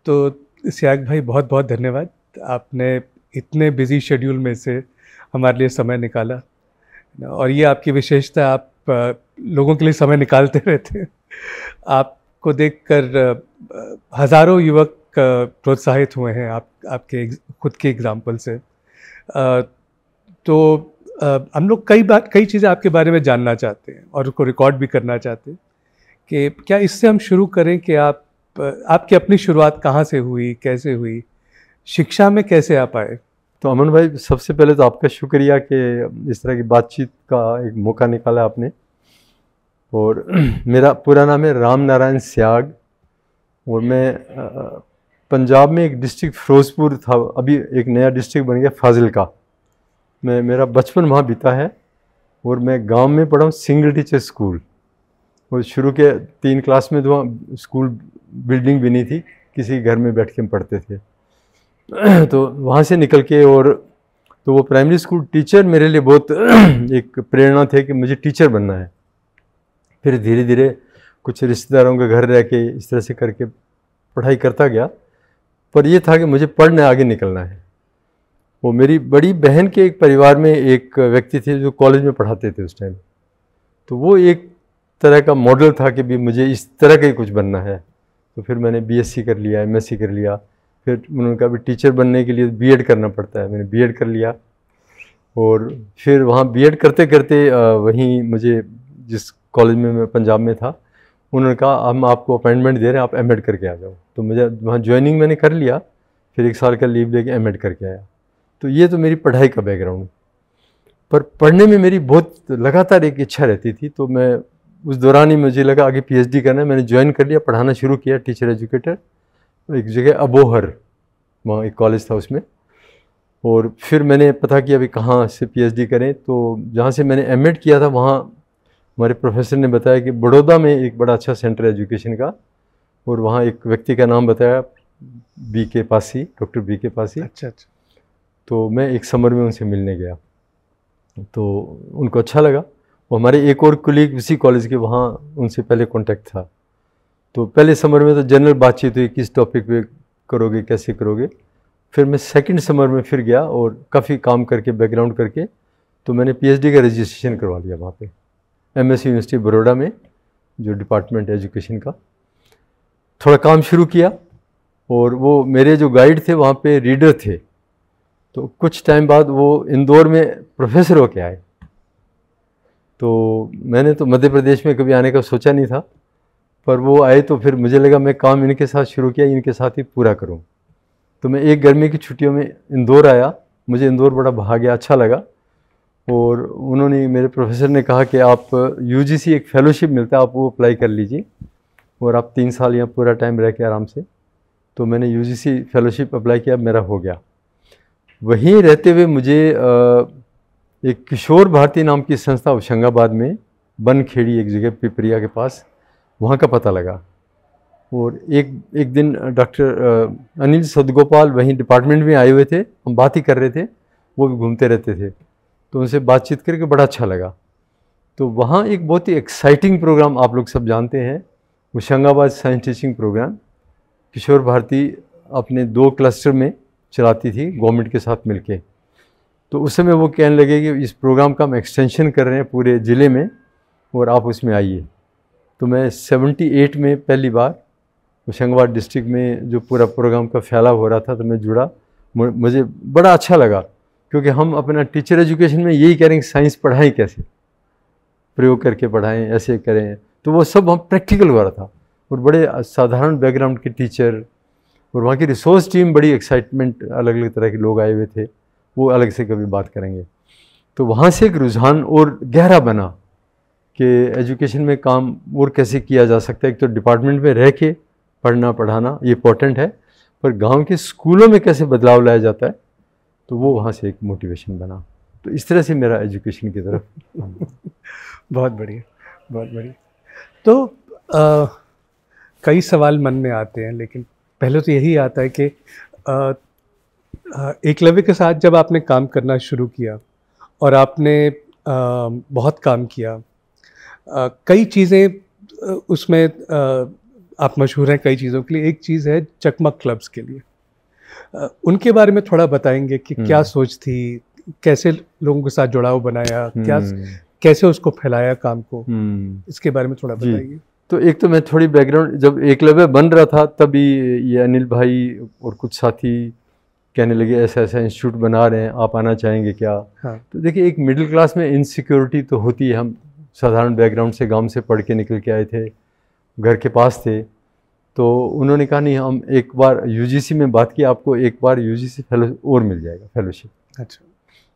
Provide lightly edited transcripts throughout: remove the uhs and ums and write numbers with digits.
तो सियाग भाई बहुत बहुत धन्यवाद। आपने इतने बिजी शेड्यूल में से हमारे लिए समय निकाला, और ये आपकी विशेषता, आप लोगों के लिए समय निकालते रहते हैं। आपको देखकर हज़ारों युवक प्रोत्साहित हुए हैं आपके खुद के एग्जाम्पल से। तो हम लोग कई चीज़ें आपके बारे में जानना चाहते हैं और उसको रिकॉर्ड भी करना चाहते हैं कि क्या इससे हम शुरू करें कि आपकी अपनी शुरुआत कहाँ से हुई, कैसे हुई, शिक्षा में कैसे आप आए? तो अमन भाई, सबसे पहले तो आपका शुक्रिया कि इस तरह की बातचीत का एक मौका निकाला आपने। और मेरा पूरा नाम है राम नारायण सियाग, और मैं पंजाब में एक डिस्ट्रिक्ट फिरोजपुर था, अभी एक नया डिस्ट्रिक्ट बन गया फाजिलका। मेरा बचपन वहाँ बीता है, और मैं गांव में पढ़ा हूँ सिंगल टीचर स्कूल। और शुरू के 3 क्लास में तो वहाँ स्कूल बिल्डिंग भी नहीं थी, किसी घर में बैठ के हम पढ़ते थे। तो वहाँ से निकल के, और तो वो प्राइमरी स्कूल टीचर मेरे लिए बहुत एक प्रेरणा थे कि मुझे टीचर बनना है। फिर धीरे धीरे कुछ रिश्तेदारों के घर रह के इस तरह से करके पढ़ाई करता गया, पर ये था कि मुझे पढ़ने आगे निकलना है। वो मेरी बड़ी बहन के एक परिवार में एक व्यक्ति थे जो कॉलेज में पढ़ाते थे उस टाइम, तो वो एक तरह का मॉडल था कि भी मुझे इस तरह का ही कुछ बनना है। तो फिर मैंने बीएससी कर लिया, एमएससी कर लिया। फिर उन्होंने कहा भी टीचर बनने के लिए बीएड करना पड़ता है, मैंने बीएड कर लिया। और फिर वहाँ बीएड करते करते वहीं मुझे जिस कॉलेज में मैं पंजाब में था, उन्होंने कहा हम आपको अपॉइंटमेंट दे रहे हैं, आप एमएड करके आ जाओ। तो मुझे वहाँ ज्वाइनिंग मैंने कर लिया, फिर 1 साल का लीव लेके एमएड करके आया। तो ये तो मेरी पढ़ाई का बैकग्राउंड। पर पढ़ने में मेरी बहुत लगातार एक इच्छा रहती थी, तो मैं उस दौरान ही मुझे लगा आगे पीएचडी करना है। मैंने ज्वाइन कर लिया, पढ़ाना शुरू किया, टीचर एजुकेटर एक जगह अबोहर, वहाँ एक कॉलेज था उसमें। और फिर मैंने पता किया अभी कहाँ से पीएचडी करें, तो जहाँ से मैंने एमएड किया था वहाँ हमारे प्रोफेसर ने बताया कि बड़ौदा में एक बड़ा अच्छा सेंटर है एजुकेशन का, और वहाँ एक व्यक्ति का नाम बताया, B K Pasi, doctor B K Pasi. अच्छा। तो मैं एक समर में उनसे मिलने गया, तो उनको अच्छा लगा। वो हमारे एक और कुलीग उसी कॉलेज के, वहाँ उनसे पहले कांटेक्ट था। तो पहले समर में तो जनरल बातचीत हुई, किस टॉपिक पे करोगे, कैसे करोगे। फिर मैं सेकंड समर में फिर गया, और काफ़ी काम करके, बैकग्राउंड करके, तो मैंने पीएचडी का रजिस्ट्रेशन करवा लिया वहाँ पे एमएससी यूनिवर्सिटी बड़ौदा में, जो डिपार्टमेंट एजुकेशन का। थोड़ा काम शुरू किया, और वो मेरे जो गाइड थे वहाँ पे रीडर थे। तो कुछ टाइम बाद वो इंदौर में प्रोफेसर होके आए। तो मैंने तो मध्य प्रदेश में कभी आने का सोचा नहीं था, पर वो आए तो फिर मुझे लगा मैं काम इनके साथ शुरू किया, इनके साथ ही पूरा करूं। तो मैं एक गर्मी की छुट्टियों में इंदौर आया, मुझे इंदौर बड़ा भा गया, अच्छा लगा। और उन्होंने, मेरे प्रोफेसर ने कहा कि आप यूजीसी एक फेलोशिप मिलता है, आप वो अप्लाई कर लीजिए, और आप 3 साल यहाँ पूरा टाइम रह के आराम से। तो मैंने यूजीसी फेलोशिप अप्लाई किया, मेरा हो गया। वहीं रहते हुए मुझे एक किशोर भारती नाम की संस्था होशंगाबाद में, बनखेड़ी एक जगह पिपरिया के पास, वहाँ का पता लगा। और एक दिन डॉक्टर अनिल सदगोपाल वहीं डिपार्टमेंट में आए हुए थे, हम बात ही कर रहे थे, वो भी घूमते रहते थे। तो उनसे बातचीत करके बड़ा अच्छा लगा। तो वहाँ एक बहुत ही एक्साइटिंग प्रोग्राम, आप लोग सब जानते हैं, होशंगाबाद साइंस टीचिंग प्रोग्राम, किशोर भारती अपने 2 क्लस्टर में चलाती थी गवर्नमेंट के साथ मिलके। तो उस समय वो कहने लगे कि इस प्रोग्राम का हम एक्सटेंशन कर रहे हैं पूरे ज़िले में, और आप उसमें आइए। तो मैं 78 में पहली बार होशंगाबाद डिस्ट्रिक्ट में जो पूरा प्रोग्राम का फैलाव हो रहा था, तो मैं जुड़ा। मुझे बड़ा अच्छा लगा, क्योंकि हम अपना टीचर एजुकेशन में यही कह रहे हैं कि साइंस पढ़ाएं कैसे, प्रयोग करके पढ़ाएं, ऐसे करें। तो वो सब हम प्रैक्टिकल हो रहा था, और बड़े साधारण बैकग्राउंड के टीचर, और वहाँ की रिसोर्स टीम बड़ी एक्साइटमेंट, अलग अलग तरह के लोग आए हुए थे, वो अलग से कभी बात करेंगे। तो वहाँ से एक रुझान और गहरा बना कि एजुकेशन में काम और कैसे किया जा सकता है। एक तो डिपार्टमेंट में रह के पढ़ना पढ़ाना ये इम्पोर्टेंट है, पर गांव के स्कूलों में कैसे बदलाव लाया जाता है, तो वो वहाँ से एक मोटिवेशन बना। तो इस तरह से मेरा एजुकेशन की तरफ बहुत बढ़िया, बहुत बढ़िया। तो कई सवाल मन में आते हैं, लेकिन पहले तो यही आता है कि एकलव्य के साथ जब आपने काम करना शुरू किया, और आपने बहुत काम किया, कई चीज़ें उसमें आप मशहूर हैं कई चीज़ों के लिए, एक चीज़ है चकमक क्लब्स के लिए। उनके बारे में थोड़ा बताएंगे कि क्या सोच थी, कैसे लोगों के साथ जुड़ाव बनाया, क्या कैसे उसको फैलाया काम को, इसके बारे में थोड़ा बताइए। तो एक तो मैं थोड़ी बैकग्राउंड, जब एकलव्य बन रहा था तभी ये अनिल भाई और कुछ साथी कहने लगे ऐसा ऐसा इंस्टीट्यूट बना रहे हैं, आप आना चाहेंगे क्या। हाँ। तो देखिए, एक मिडिल क्लास में इनसिक्योरिटी तो होती है। हम साधारण बैकग्राउंड से, गांव से पढ़ के निकल के आए थे, घर के पास थे। तो उन्होंने कहा नहीं, हम एक बार यूजीसी में बात की, आपको एक बार यूजीसी फेलो और मिल जाएगा, फेलोशिप। अच्छा।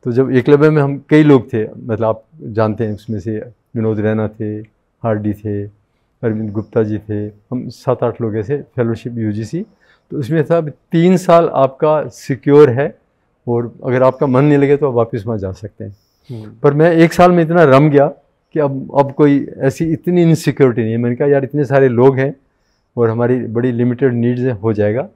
तो जब एकलव्य में हम कई लोग थे, मतलब आप जानते हैं, उसमें से विनोद रैना थे, हार्डी थे, अरविंद गुप्ता जी थे, हम 7-8 लोग ऐसे फेलोशिप यूजीसी। तो उसमें था 3 साल आपका सिक्योर है, और अगर आपका मन नहीं लगे तो आप वापस वहाँ जा सकते हैं। पर मैं 1 साल में इतना रम गया कि अब कोई ऐसी इतनी इनसिक्योरिटी नहीं है। मैंने कहा यार, इतने सारे लोग हैं और हमारी बड़ी लिमिटेड नीड्स हैं, हो जाएगा।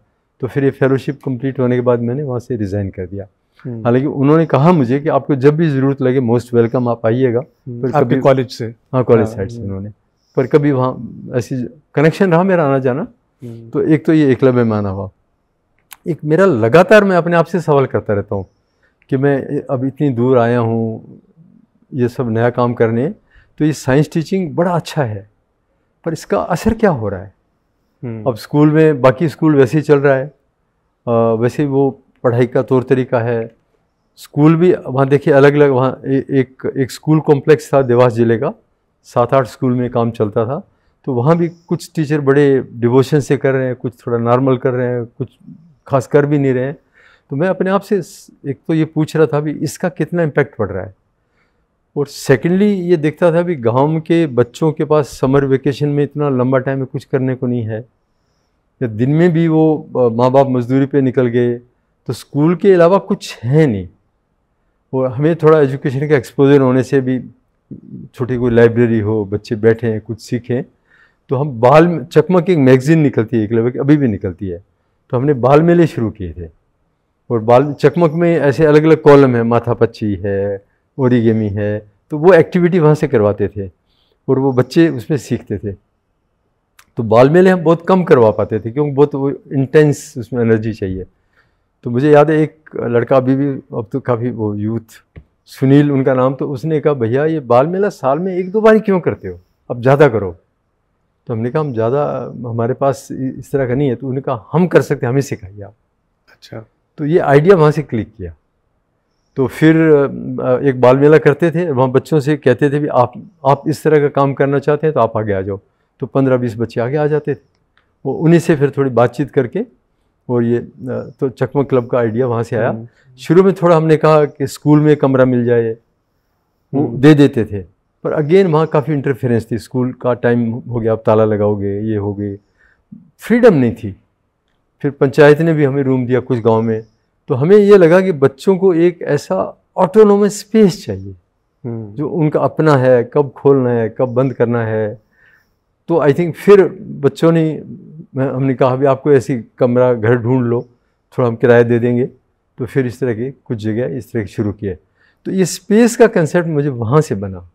तो फिर ये फेलोशिप कंप्लीट होने के बाद मैंने वहाँ से रिज़ाइन कर दिया। हालांकि उन्होंने कहा मुझे कि आपको जब भी ज़रूरत लगे मोस्ट वेलकम, आप आइएगा। पर आपके कॉलेज से? हाँ, कॉलेज साइड से उन्होंने। पर कभी वहाँ ऐसी कनेक्शन रहा मेरा आना जाना। तो एक तो ये एकलव्य में आना हुआ। एक मेरा लगातार, मैं अपने आप से सवाल करता रहता हूँ कि मैं अब इतनी दूर आया हूँ ये सब नया काम करने, तो ये साइंस टीचिंग बड़ा अच्छा है, पर इसका असर क्या हो रहा है। अब स्कूल में, बाकी स्कूल वैसे ही चल रहा है, वैसे वो पढ़ाई का तौर तरीका है। स्कूल भी वहाँ देखिए अलग अलग, वहाँ एक स्कूल कॉम्प्लेक्स था देवास जिले का, 7-8 स्कूल में काम चलता था। तो वहाँ भी कुछ टीचर बड़े डिवोशन से कर रहे हैं, कुछ थोड़ा नॉर्मल कर रहे हैं, कुछ खास कर भी नहीं रहे हैं। तो मैं अपने आप से एक तो ये पूछ रहा था भी इसका कितना इम्पैक्ट पड़ रहा है, और सेकेंडली ये देखता था भी गांव के बच्चों के पास समर वेकेशन में इतना लंबा टाइम में कुछ करने को नहीं है, या दिन में भी वो माँ बाप मजदूरी पे निकल गए, तो स्कूल के अलावा कुछ है नहीं। और हमें थोड़ा एजुकेशन का एक्सपोजर होने से भी, छोटी कोई लाइब्रेरी हो, बच्चे बैठे हैं कुछ सीखें। तो हम चकमक एक मैगजीन निकलती है एकलव्य की, अभी भी निकलती है, तो हमने बाल मेले शुरू किए थे। और चकमक में ऐसे अलग अलग कॉलम है, माथापच्ची है, ओरिगेमी है, तो वो एक्टिविटी वहाँ से करवाते थे और वो बच्चे उसमें सीखते थे। तो बाल मेले हम बहुत कम करवा पाते थे क्योंकि बहुत इंटेंस उसमें एनर्जी चाहिए। तो मुझे याद है एक लड़का अभी भी, अब तो काफ़ी वो यूथ, सुनील उनका नाम, तो उसने कहा भैया ये बाल मेला साल में 1-2 बार क्यों करते हो, अब ज़्यादा करो। तो हमने कहा हम ज़्यादा, हमारे पास इस तरह का नहीं है। तो उन्होंने कहा हम कर सकते हैं, हमें सिखाइए आप। अच्छा। तो ये आइडिया वहाँ से क्लिक किया। तो फिर एक बाल मेला करते थे, वहाँ बच्चों से कहते थे भी आप इस तरह का काम करना चाहते हैं तो आप आगे आ जाओ। तो 15-20 बच्चे आगे आ जाते थे। वो उन्हीं से फिर थोड़ी बातचीत करके, और ये तो चकमक क्लब का आइडिया वहाँ से आया। शुरू में थोड़ा हमने कहा कि स्कूल में कमरा मिल जाए, वो दे देते थे, पर अगेन वहाँ काफ़ी इंटरफेरेंस थी। स्कूल का टाइम हो गया, आप ताला लगाओगे, ये हो गई, फ्रीडम नहीं थी। फिर पंचायत ने भी हमें रूम दिया कुछ गांव में। तो हमें ये लगा कि बच्चों को एक ऐसा ऑटोनोमस स्पेस चाहिए जो उनका अपना है, कब खोलना है, कब बंद करना है। तो आई थिंक फिर बच्चों ने, हमने कहा भी आपको ऐसी कमरा घर ढूंढ लो, थोड़ा हम किराया दे देंगे। तो फिर इस तरह की कुछ जगह इस तरह की शुरू किए। तो ये स्पेस का कंसेप्ट मुझे वहाँ से बना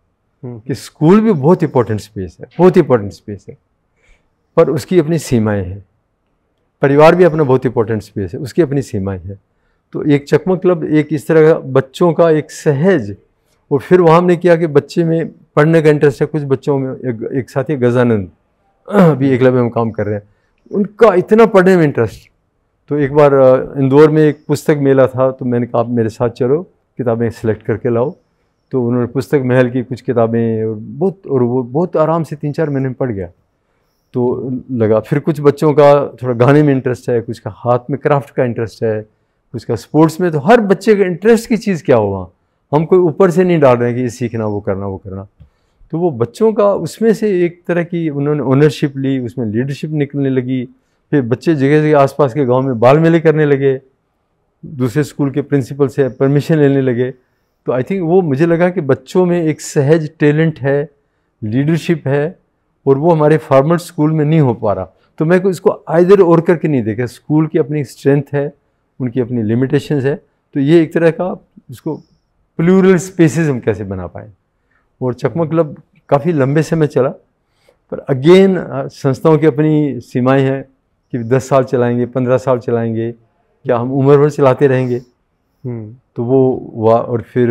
कि स्कूल भी बहुत इंपॉर्टेंट स्पेस है, बहुत इंपॉर्टेंट स्पेस है, पर उसकी अपनी सीमाएं हैं। परिवार भी अपना बहुत इंपॉर्टेंट स्पेस है, उसकी अपनी सीमाएं हैं। तो एक चकमक क्लब एक इस तरह का बच्चों का एक सहज, और फिर वहाँ हमने किया कि बच्चे में पढ़ने का इंटरेस्ट है। कुछ बच्चों में, एक साथी गजानंद अभी एकलव्य में काम कर रहे हैं, उनका इतना पढ़ने में इंटरेस्ट। तो एक बार इंदौर में एक पुस्तक मेला था, तो मैंने कहा आप मेरे साथ चलो, किताबें सेलेक्ट करके लाओ। तो उन्होंने पुस्तक महल की कुछ किताबें, और वो बहुत आराम से 3-4 महीने में पढ़ गया। तो लगा। फिर कुछ बच्चों का थोड़ा गाने में इंटरेस्ट है, कुछ का हाथ में क्राफ्ट का इंटरेस्ट है, कुछ का स्पोर्ट्स में। तो हर बच्चे का इंटरेस्ट की चीज़ क्या होगा, हम कोई ऊपर से नहीं डाल रहे हैं कि ये सीखना, वो करना, वो करना। तो वो बच्चों का उसमें से एक तरह की उन्होंने ओनरशिप ली, उसमें लीडरशिप निकलने लगी। फिर बच्चे जगह जगह आसपास के गांव में बाल मेले करने लगे, दूसरे स्कूल के प्रिंसिपल से परमिशन लेने लगे। तो आई थिंक वो मुझे लगा कि बच्चों में एक सहज टैलेंट है, लीडरशिप है, और वो हमारे फॉर्मल स्कूल में नहीं हो पा रहा। तो मैं इसको आइदर और करके नहीं देखा। स्कूल की अपनी स्ट्रेंथ है, उनकी अपनी लिमिटेशंस है। तो ये एक तरह का, इसको प्लूरल स्पेसेस हम कैसे बना पाए। और चकमक क्लब काफ़ी लंबे समय चला। पर अगेन संस्थाओं की अपनी सीमाएं हैं कि 10 साल चलाएंगे, 15 साल चलाएंगे, क्या हम उम्र भर चलाते रहेंगे। तो वो हुआ। और फिर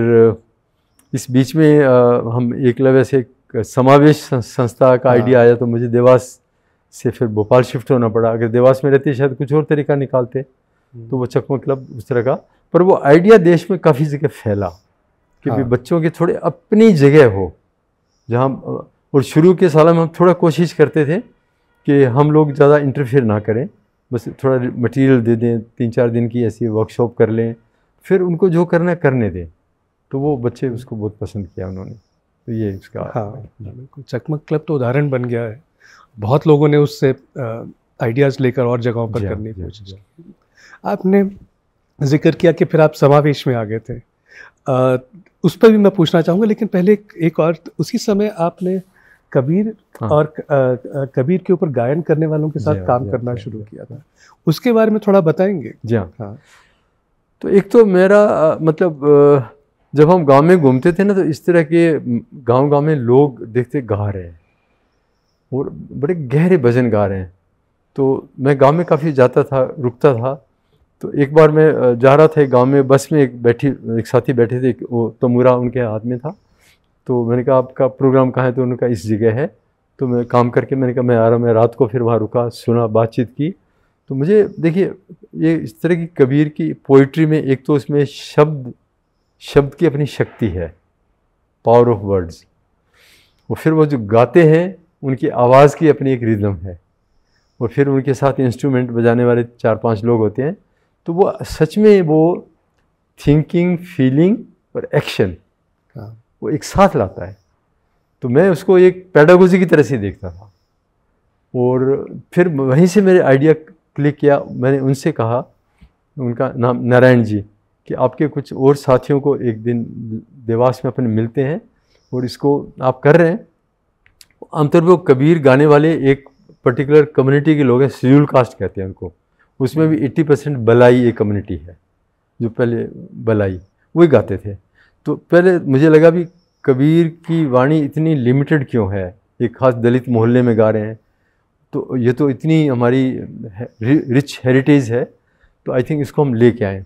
इस बीच में हम एकलव्य से एक समावेश संस्था का आइडिया आया, तो मुझे देवास से फिर भोपाल शिफ्ट होना पड़ा। अगर देवास में रहते शायद कुछ और तरीका निकालते, तो वो चकमक क्लब उस तरह का। पर वो आइडिया देश में काफ़ी जगह फैला कि भी बच्चों के थोड़े अपनी जगह हो जहाँ। और शुरू के सालों में हम थोड़ा कोशिश करते थे कि हम लोग ज़्यादा इंटरफेयर ना करें, बस थोड़ा मटेरियल दे दें, 3-4 दिन की ऐसी वर्कशॉप कर लें, फिर उनको जो करना है करने दें। तो वो बच्चे उसको बहुत पसंद किया उन्होंने। तो ये इसका बिल्कुल चकमक क्लब तो उदाहरण बन गया है, बहुत लोगों ने उससे आइडियाज़ लेकर और जगहों पर करने की कोशिश की। आपने जिक्र किया कि फिर आप समावेश में आ गए थे, उस पर भी मैं पूछना चाहूँगा, लेकिन पहले एक और, उसी समय आपने कबीर और कबीर के ऊपर गायन करने वालों के साथ काम करना शुरू किया था, उसके बारे में थोड़ा बताएंगे? जी हाँ। तो एक तो मेरा मतलब जब हम गांव में घूमते थे ना, तो इस तरह के गांव में लोग देखते गा रहे हैं और बड़े गहरे भजन गा रहे हैं। तो मैं गांव में काफ़ी जाता था, रुकता था। तो एक बार मैं जा रहा था गांव में, बस में एक साथी बैठे थे, वो तमूरा उनके हाथ में था। तो मैंने कहा आपका प्रोग्राम कहाँ है? तो उन्होंने कहा इस जगह है। तो मैं काम करके मैंने कहा मैं आ रहा हूँ। मैं रात को फिर वहाँ रुका, सुना, बातचीत की। तो मुझे देखिए ये इस तरह की कबीर की पोइट्री में एक तो इसमें शब्द की अपनी शक्ति है, पावर ऑफ वर्ड्स। और फिर वो जो गाते हैं उनकी आवाज़ की अपनी एक रिदम है, और फिर उनके साथ इंस्ट्रूमेंट बजाने वाले 4-5 लोग होते हैं। तो वो सच में वो थिंकिंग, फीलिंग और एक्शन वो एक साथ लाता है। तो मैं उसको एक पेडागोजी की तरह से देखता था। और फिर वहीं से मेरे आइडिया क्लिक किया। मैंने उनसे कहा, उनका नाम नारायण जी, कि आपके कुछ और साथियों को एक दिन देवास में अपन मिलते हैं और इसको आप कर रहे हैं। आमतौर पर वो कबीर गाने वाले एक पर्टिकुलर कम्युनिटी के लोग हैं, शेड्यूल कास्ट कहते हैं उनको। उसमें भी 80% बलाई एक कम्युनिटी है, जो पहले बलाई वही गाते थे। तो पहले मुझे लगा भी कबीर की वाणी इतनी लिमिटेड क्यों है, एक खास दलित मोहल्ले में गा रहे हैं, तो ये तो इतनी हमारी रिच हेरिटेज है, तो आई थिंक इसको हम लेके आएँ।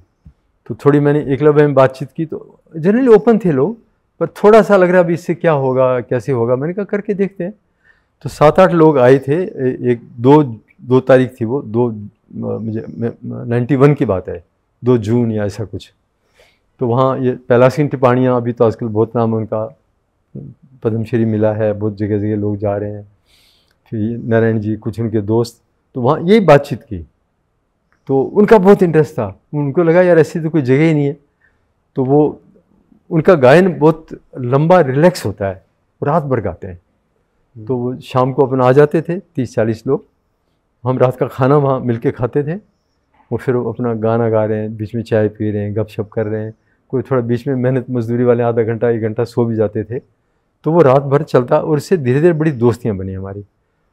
तो थोड़ी मैंने एकलव्य में बातचीत की, तो जनरली ओपन थे लोग, पर थोड़ा सा लग रहा अभी इससे क्या होगा, कैसे होगा। मैंने कहा करके देखते हैं। तो 7-8 लोग आए थे। एक दो तारीख थी वो, मुझे 91 की बात है, 2 जून या ऐसा कुछ। तो वहाँ ये पैलासिन टिपाणियाँ, अभी तो आजकल बहुत नाम उनका पद्मश्री मिला है, बहुत जगह जगह लोग जा रहे हैं। फिर नारायण जी, कुछ उनके दोस्त, तो वहाँ यही बातचीत की। तो उनका बहुत इंटरेस्ट था, उनको लगा यार ऐसी तो कोई जगह ही नहीं है। तो वो उनका गायन बहुत लंबा रिलैक्स होता है, रात भर गाते हैं। तो वो शाम को अपन आ जाते थे 30-40 लोग, हम रात का खाना वहाँ मिलके खाते थे। वो फिर अपना गाना गा रहे हैं, बीच में चाय पी रहे हैं, गपशप कर रहे हैं। कोई थोड़ा बीच में मेहनत मजदूरी वाले आधा घंटा 1 घंटा सो भी जाते थे। तो वो रात भर चलता, और इससे धीरे धीरे बड़ी दोस्तियाँ बनी हमारी।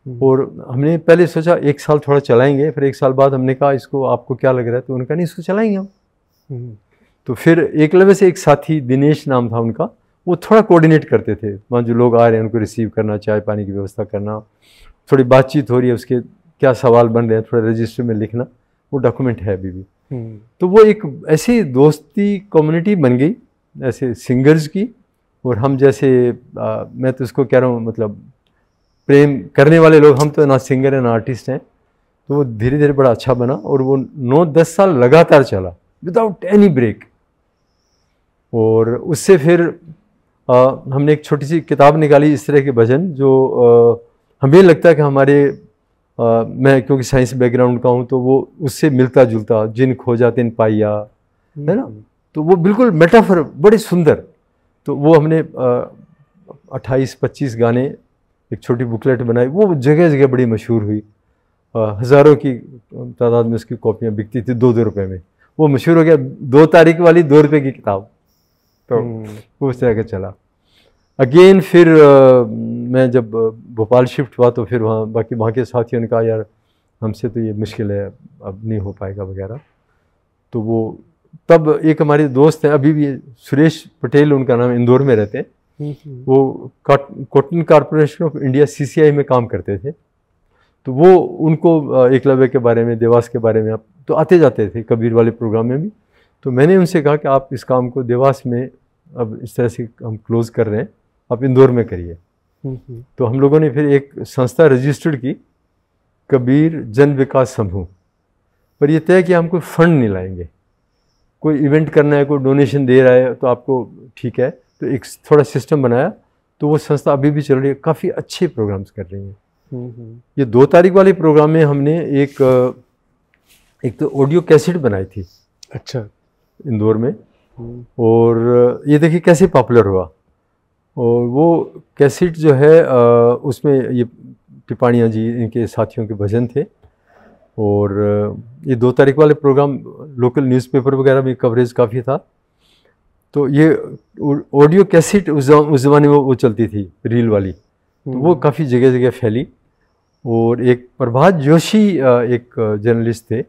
और हमने पहले सोचा 1 साल थोड़ा चलाएंगे, फिर 1 साल बाद हमने कहा इसको आपको क्या लग रहा है? तो उनका नहीं, इसको चलाएंगे हम। तो फिर एकलव्य से एक साथी, दिनेश नाम था उनका, वो थोड़ा कोऑर्डिनेट करते थे। वहाँ जो लोग आ रहे हैं उनको रिसीव करना, चाय पानी की व्यवस्था करना, थोड़ी बातचीत हो रही है, उसके क्या सवाल बन रहे हैं थोड़ा रजिस्टर में लिखना, वो डॉक्यूमेंट है अभी भी। तो वो एक ऐसी दोस्ती कम्युनिटी बन गई ऐसे सिंगर्स की। और हम जैसे मैं तो इसको कह रहा हूँ, मतलब प्रेम करने वाले लोग, हम तो ना सिंगर हैं ना आर्टिस्ट हैं। तो वो धीरे धीरे बड़ा अच्छा बना, और वो 9-10 साल लगातार चला विदाउट एनी ब्रेक। और उससे फिर हमने एक छोटी सी किताब निकाली इस तरह के भजन, जो हमें लगता है कि हमारे मैं क्योंकि साइंस बैकग्राउंड का हूँ, तो वो उससे मिलता जुलता, जिन खो जाते न पाइया, है ना। तो वो बिल्कुल मेटाफर बड़े सुंदर। तो वो हमने 28-25 गाने, एक छोटी बुकलेट बनाई, वो जगह जगह बड़ी मशहूर हुई। हज़ारों की तादाद में उसकी कॉपियाँ बिकती थी 2-2 रुपये में। वो मशहूर हो गया 2 तारीख वाली 2 रुपये की किताब। तो वो उस तरह का चला। अगेन फिर मैं जब भोपाल शिफ्ट हुआ, तो फिर वहाँ के साथियों ने कहा यार हमसे तो ये मुश्किल है, अब नहीं हो पाएगा वगैरह। तो वो तब एक हमारे दोस्त हैं, अभी भी सुरेश पटेल उनका नाम, इंदौर में रहते हैं। वो cotton corporation of India CCI में काम करते थे। तो वो उनको एकलव्य के बारे में, देवास के बारे में आप तो आते जाते थे कबीर वाले प्रोग्राम में भी। तो मैंने उनसे कहा कि आप इस काम को देवास में अब इस तरह से हम क्लोज कर रहे हैं, आप इंदौर में करिए। तो हम लोगों ने फिर एक संस्था रजिस्टर्ड की, कबीर जन विकास समूह। पर ये तय कि हम कोई फंड नहीं लाएंगे, कोई इवेंट करना है, कोई डोनेशन दे रहा है तो आपको ठीक है। तो एक थोड़ा सिस्टम बनाया, तो वो संस्था अभी भी चल रही है, काफ़ी अच्छे प्रोग्राम्स कर रही हैं। ये 2 तारीख वाले प्रोग्राम में हमने एक तो ऑडियो कैसेट बनाई थी, अच्छा, इंदौर में। और ये देखिए कैसे पॉपुलर हुआ। और वो कैसेट जो है उसमें ये टिपाणिया जी, इनके साथियों के भजन थे। और ये 2 तारीख वाले प्रोग्राम लोकल न्यूज़पेपर वगैरह में कवरेज काफ़ी था। तो ये ऑडियो कैसेट उस ज़माने में वो चलती थी, रील वाली, तो वो काफ़ी जगह जगह फैली। और एक प्रभात जोशी एक जर्नलिस्ट थे,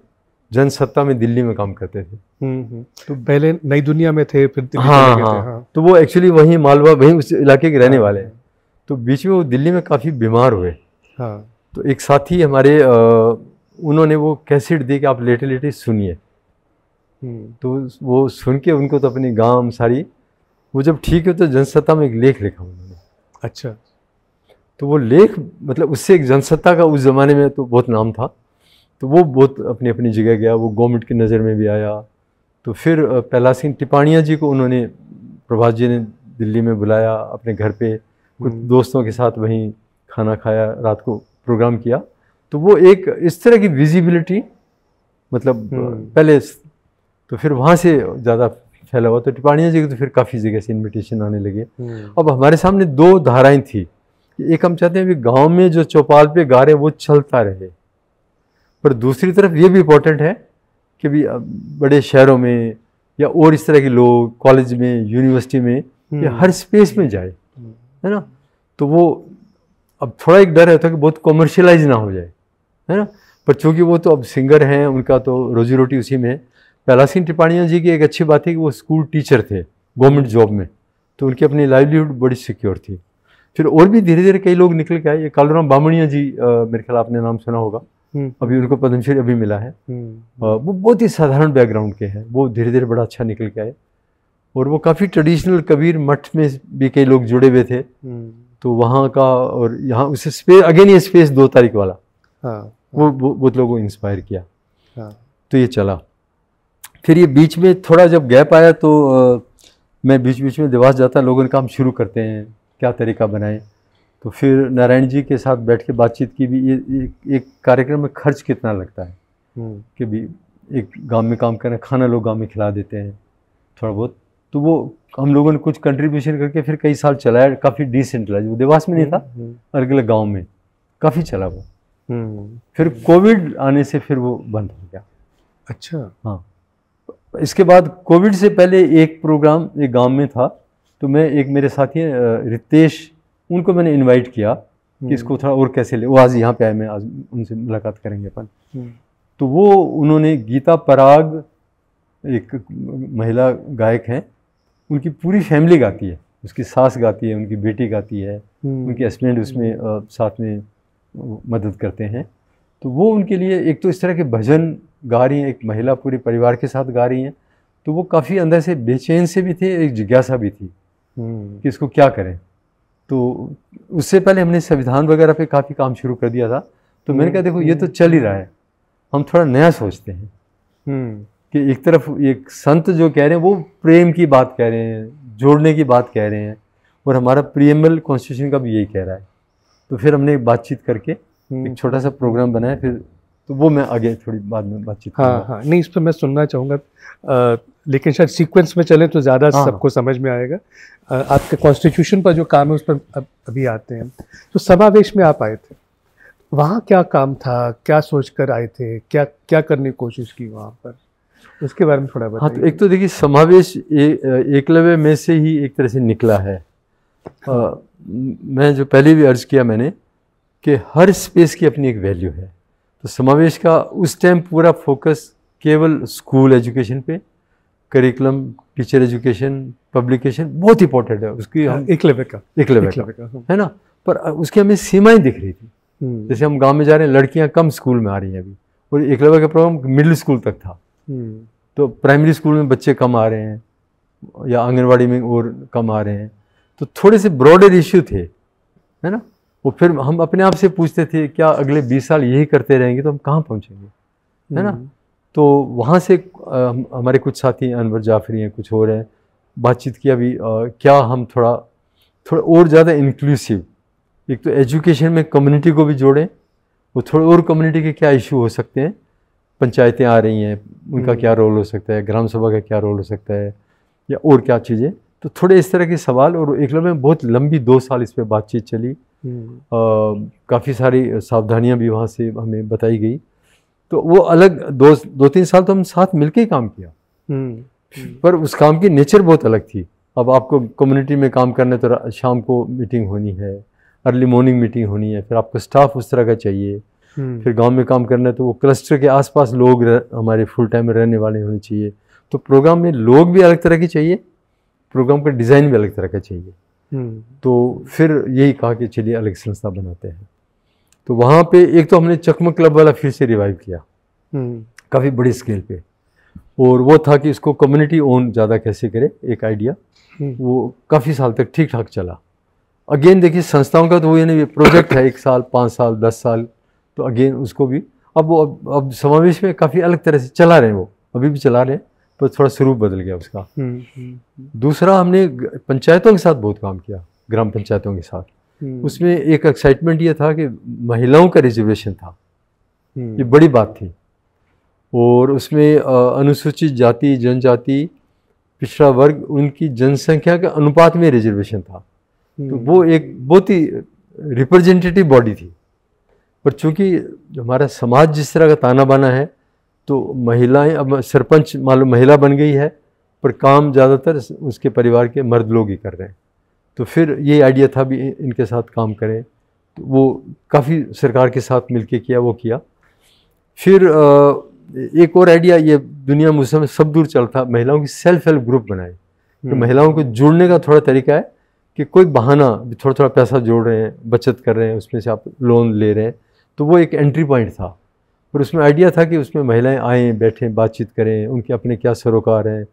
जनसत्ता में दिल्ली में काम करते थे। तो पहले नई दुनिया में थे, फिर दिल्ली हाँ, चले गए थे। हाँ, हाँ। तो वो एक्चुअली वहीं मालवा, वहीं उस इलाके के रहने वाले हैं। तो बीच में वो दिल्ली में काफ़ी बीमार हुए। हाँ। तो एक साथी हमारे उन्होंने वो कैसेट दी कि आप लेटे लेटे सुनिए। तो वो सुन के उनको तो अपनी गांव सारी, वो जब ठीक है तो जनसत्ता में एक लेख लिखा उन्होंने। अच्छा। तो वो लेख मतलब उससे एक जनसत्ता का उस ज़माने में तो बहुत नाम था। तो वो बहुत अपनी अपनी जगह गया, वो गवर्नमेंट की नज़र में भी आया। तो फिर प्रहलाद सिंह टिपाणिया जी को उन्होंने, प्रभात जी ने दिल्ली में बुलाया अपने घर पे, कुछ दोस्तों के साथ वहीं खाना खाया, रात को प्रोग्राम किया। तो वो एक इस तरह की विजिबिलिटी, मतलब पहले तो फिर वहाँ से ज़्यादा फैला हुआ। तो टिपाणिया जी को तो फिर काफ़ी जगह से इन्विटेशन आने लगे। अब हमारे सामने 2 धाराएं थी। एक हम चाहते हैं कि गांव में जो चौपाल पे गा रहे हैं वो चलता रहे, पर दूसरी तरफ ये भी इम्पोर्टेंट है कि भी बड़े शहरों में या और इस तरह के लोग कॉलेज में, यूनिवर्सिटी में, या हर स्पेस में जाए, है ना। तो वो अब थोड़ा एक डर रहता है कि बहुत कॉमर्शियलाइज ना हो जाए, है ना। पर चूँकि वो तो अब सिंगर हैं, उनका तो रोजी रोटी उसी में है। प्रहलाद सिंह टिपाणिया जी की एक अच्छी बात है कि वो स्कूल टीचर थे गवर्नमेंट जॉब में, तो उनकी अपनी लाइवलीहुड बड़ी सिक्योर थी। फिर और भी धीरे धीरे कई लोग निकल के आए। ये कालूराम बामणिया जी, मेरे ख्याल आपने नाम सुना होगा, अभी उनको पद्मश्री अभी मिला है। वो बहुत ही साधारण बैकग्राउंड के हैं, वो धीरे धीरे बड़ा अच्छा निकल के आए। और वो काफ़ी ट्रेडिशनल कबीर मठ में भी कई लोग जुड़े हुए थे। तो वहाँ का और यहाँ उसे स्पेस, अगेन ये स्पेस 2 तारीख वाला, वो बहुत लोगों को इंस्पायर किया। तो ये चला। फिर ये बीच में थोड़ा जब गैप आया तो मैं बीच बीच में देवास जाता, लोगों ने काम शुरू करते हैं, क्या तरीका बनाएं। तो फिर नारायण जी के साथ बैठ के बातचीत की भी, ये एक कार्यक्रम में खर्च कितना लगता है कि भी एक गांव में काम करना, खाना लोग गांव में खिला देते हैं थोड़ा बहुत। तो वो हम लोगों ने कुछ कंट्रीब्यूशन करके फिर कई साल चलाया, काफ़ी डिसेंट्रलाइज। वो देवास में नहीं था, अलग अलग गाँव में काफ़ी चला वो। फिर कोविड आने से फिर वो बंद हो गया। अच्छा। हाँ, इसके बाद कोविड से पहले एक प्रोग्राम एक गांव में था। तो मैं, एक मेरे साथी हैं रितेश, उनको मैंने इनवाइट किया कि इसको थोड़ा और कैसे ले, वो आज यहाँ पे आए, मैं आज उनसे मुलाकात करेंगे अपन। तो वो उन्होंने गीता पराग, एक महिला गायक हैं, उनकी पूरी फैमिली गाती है, उसकी सास गाती है, उनकी बेटी गाती है, उनके हस्बैंड उसमें साथ में मदद करते हैं। तो वो उनके लिए एक तो इस तरह के भजन गा रही हैं, एक महिला पूरे परिवार के साथ गा रही हैं। तो वो काफ़ी अंदर से बेचैन से भी थे, एक जिज्ञासा भी थी कि इसको क्या करें। तो उससे पहले हमने संविधान वगैरह पे काफ़ी काम शुरू कर दिया था। तो मैंने कहा देखो ये तो चल ही रहा है, हम थोड़ा नया सोचते हैं कि एक तरफ एक संत जो कह रहे हैं वो प्रेम की बात कह रहे हैं, जोड़ने की बात कह रहे हैं, और हमारा प्रीएम्बल कॉन्स्टिट्यूशन का भी यही कह रहा है। तो फिर हमने बातचीत करके एक छोटा सा प्रोग्राम बनाया। फिर तो वो मैं आगे थोड़ी बाद में बातचीत हाँ हाँ, नहीं इस पर मैं सुनना चाहूँगा, लेकिन शायद सीक्वेंस में चलें तो ज़्यादा सबको समझ में आएगा। आपके कॉन्स्टिट्यूशन पर जो काम है उस पर अभी आते हैं। तो समावेश में आप आए थे, वहाँ क्या काम था, क्या सोचकर आए थे, क्या क्या करने की कोशिश की वहाँ पर, उसके बारे में थोड़ा बताइए। हाँ, तो एक तो देखिए समावेश एकलव्य में से ही एक तरह से निकला है। मैं जो पहले भी अर्ज किया मैंने कि हर स्पेस की अपनी एक वैल्यू है। तो समावेश का उस टाइम पूरा फोकस केवल स्कूल एजुकेशन पे, करिकुलम टीचर एजुकेशन, पब्लिकेशन बहुत इंपॉर्टेंट है उसकी। हम एकलव्य का है ना, पर उसकी हमें सीमाएं दिख रही थी। जैसे हम गांव में जा रहे हैं, लड़कियां कम स्कूल में आ रही हैं अभी, और एकलव्य का प्रोग्राम मिडिल स्कूल तक था। तो प्राइमरी स्कूल में बच्चे कम आ रहे हैं, या आंगनवाड़ी में और कम आ रहे हैं। तो थोड़े से ब्रॉडर इश्यू थे, है ना। वो फिर हम अपने आप से पूछते थे, क्या अगले 20 साल यही करते रहेंगे तो हम कहाँ पहुँचेंगे, है ना। तो वहाँ से हमारे कुछ साथी, अनवर जाफरी हैं, कुछ और हैं, बातचीत की अभी क्या हम थोड़ा और ज़्यादा इंक्लूसिव, एक तो एजुकेशन में कम्युनिटी को भी जोड़ें, वो थोड़े और कम्युनिटी के क्या इशू हो सकते हैं, पंचायतें आ रही हैं, उनका क्या रोल हो सकता है, ग्राम सभा का क्या रोल हो सकता है, या और क्या चीज़ें। तो थोड़े इस तरह के सवाल, और एकलव्य में बहुत लंबी 2 साल इस पर बातचीत चली। काफ़ी सारी सावधानियां भी वहाँ से हमें बताई गई। तो वो अलग 2-3 साल तो हम साथ मिलके ही काम किया, पर उस काम की नेचर बहुत अलग थी। अब आपको कम्युनिटी में काम करना है तो शाम को मीटिंग होनी है, अर्ली मॉर्निंग मीटिंग होनी है, फिर आपको स्टाफ उस तरह का चाहिए। फिर गांव में काम करना है तो वो क्लस्टर के आसपास लोग हमारे फुल टाइम रहने वाले होने चाहिए। तो प्रोग्राम में लोग भी अलग तरह के चाहिए, प्रोग्राम का डिज़ाइन भी अलग तरह का चाहिए। तो फिर यही कहा कि चलिए अलग संस्था बनाते हैं। तो वहाँ पे एक तो हमने चकमक क्लब वाला फिर से रिवाइव किया, काफ़ी बड़ी स्केल पे, और वो था कि इसको कम्युनिटी ओन ज़्यादा कैसे करे, एक आइडिया। वो काफ़ी साल तक ठीक ठाक चला। अगेन देखिए, संस्थाओं का तो वो यानी प्रोजेक्ट है, 1 साल, 5 साल, 10 साल, तो अगेन उसको भी अब समावेश में काफ़ी अलग तरह से चला रहे हैं, वो अभी भी चला रहे हैं, पर थोड़ा स्वरूप बदल गया उसका। दूसरा, हमने पंचायतों के साथ बहुत काम किया, ग्राम पंचायतों के साथ। उसमें एक एक्साइटमेंट ये था कि महिलाओं का रिजर्वेशन था, ये बड़ी बात थी, और उसमें अनुसूचित जाति, जनजाति, पिछड़ा वर्ग, उनकी जनसंख्या के अनुपात में रिजर्वेशन था। तो वो एक बहुत ही रिप्रेजेंटेटिव बॉडी थी। पर चूंकि हमारा समाज जिस तरह का ताना बाना है, तो महिलाएं, अब सरपंच मालूम महिला बन गई है, पर काम ज़्यादातर उसके परिवार के मर्द लोग ही कर रहे हैं। तो फिर ये आइडिया था भी इनके साथ काम करें, तो वो काफ़ी सरकार के साथ मिलके किया, वो किया। फिर एक और आइडिया, ये दुनिया में उस समय सब दूर चल था, महिलाओं की सेल्फ हेल्प ग्रुप बनाए। तो महिलाओं को जुड़ने का थोड़ा तरीका है कि कोई बहाना, थोड़ा थोड़ा पैसा जोड़ रहे हैं, बचत कर रहे हैं, उसमें से आप लोन ले रहे हैं, तो वो एक एंट्री पॉइंट था। पर उसमें आइडिया था कि उसमें महिलाएं आएँ, बैठें, बातचीत करें, उनके अपने क्या सरोकार हैं,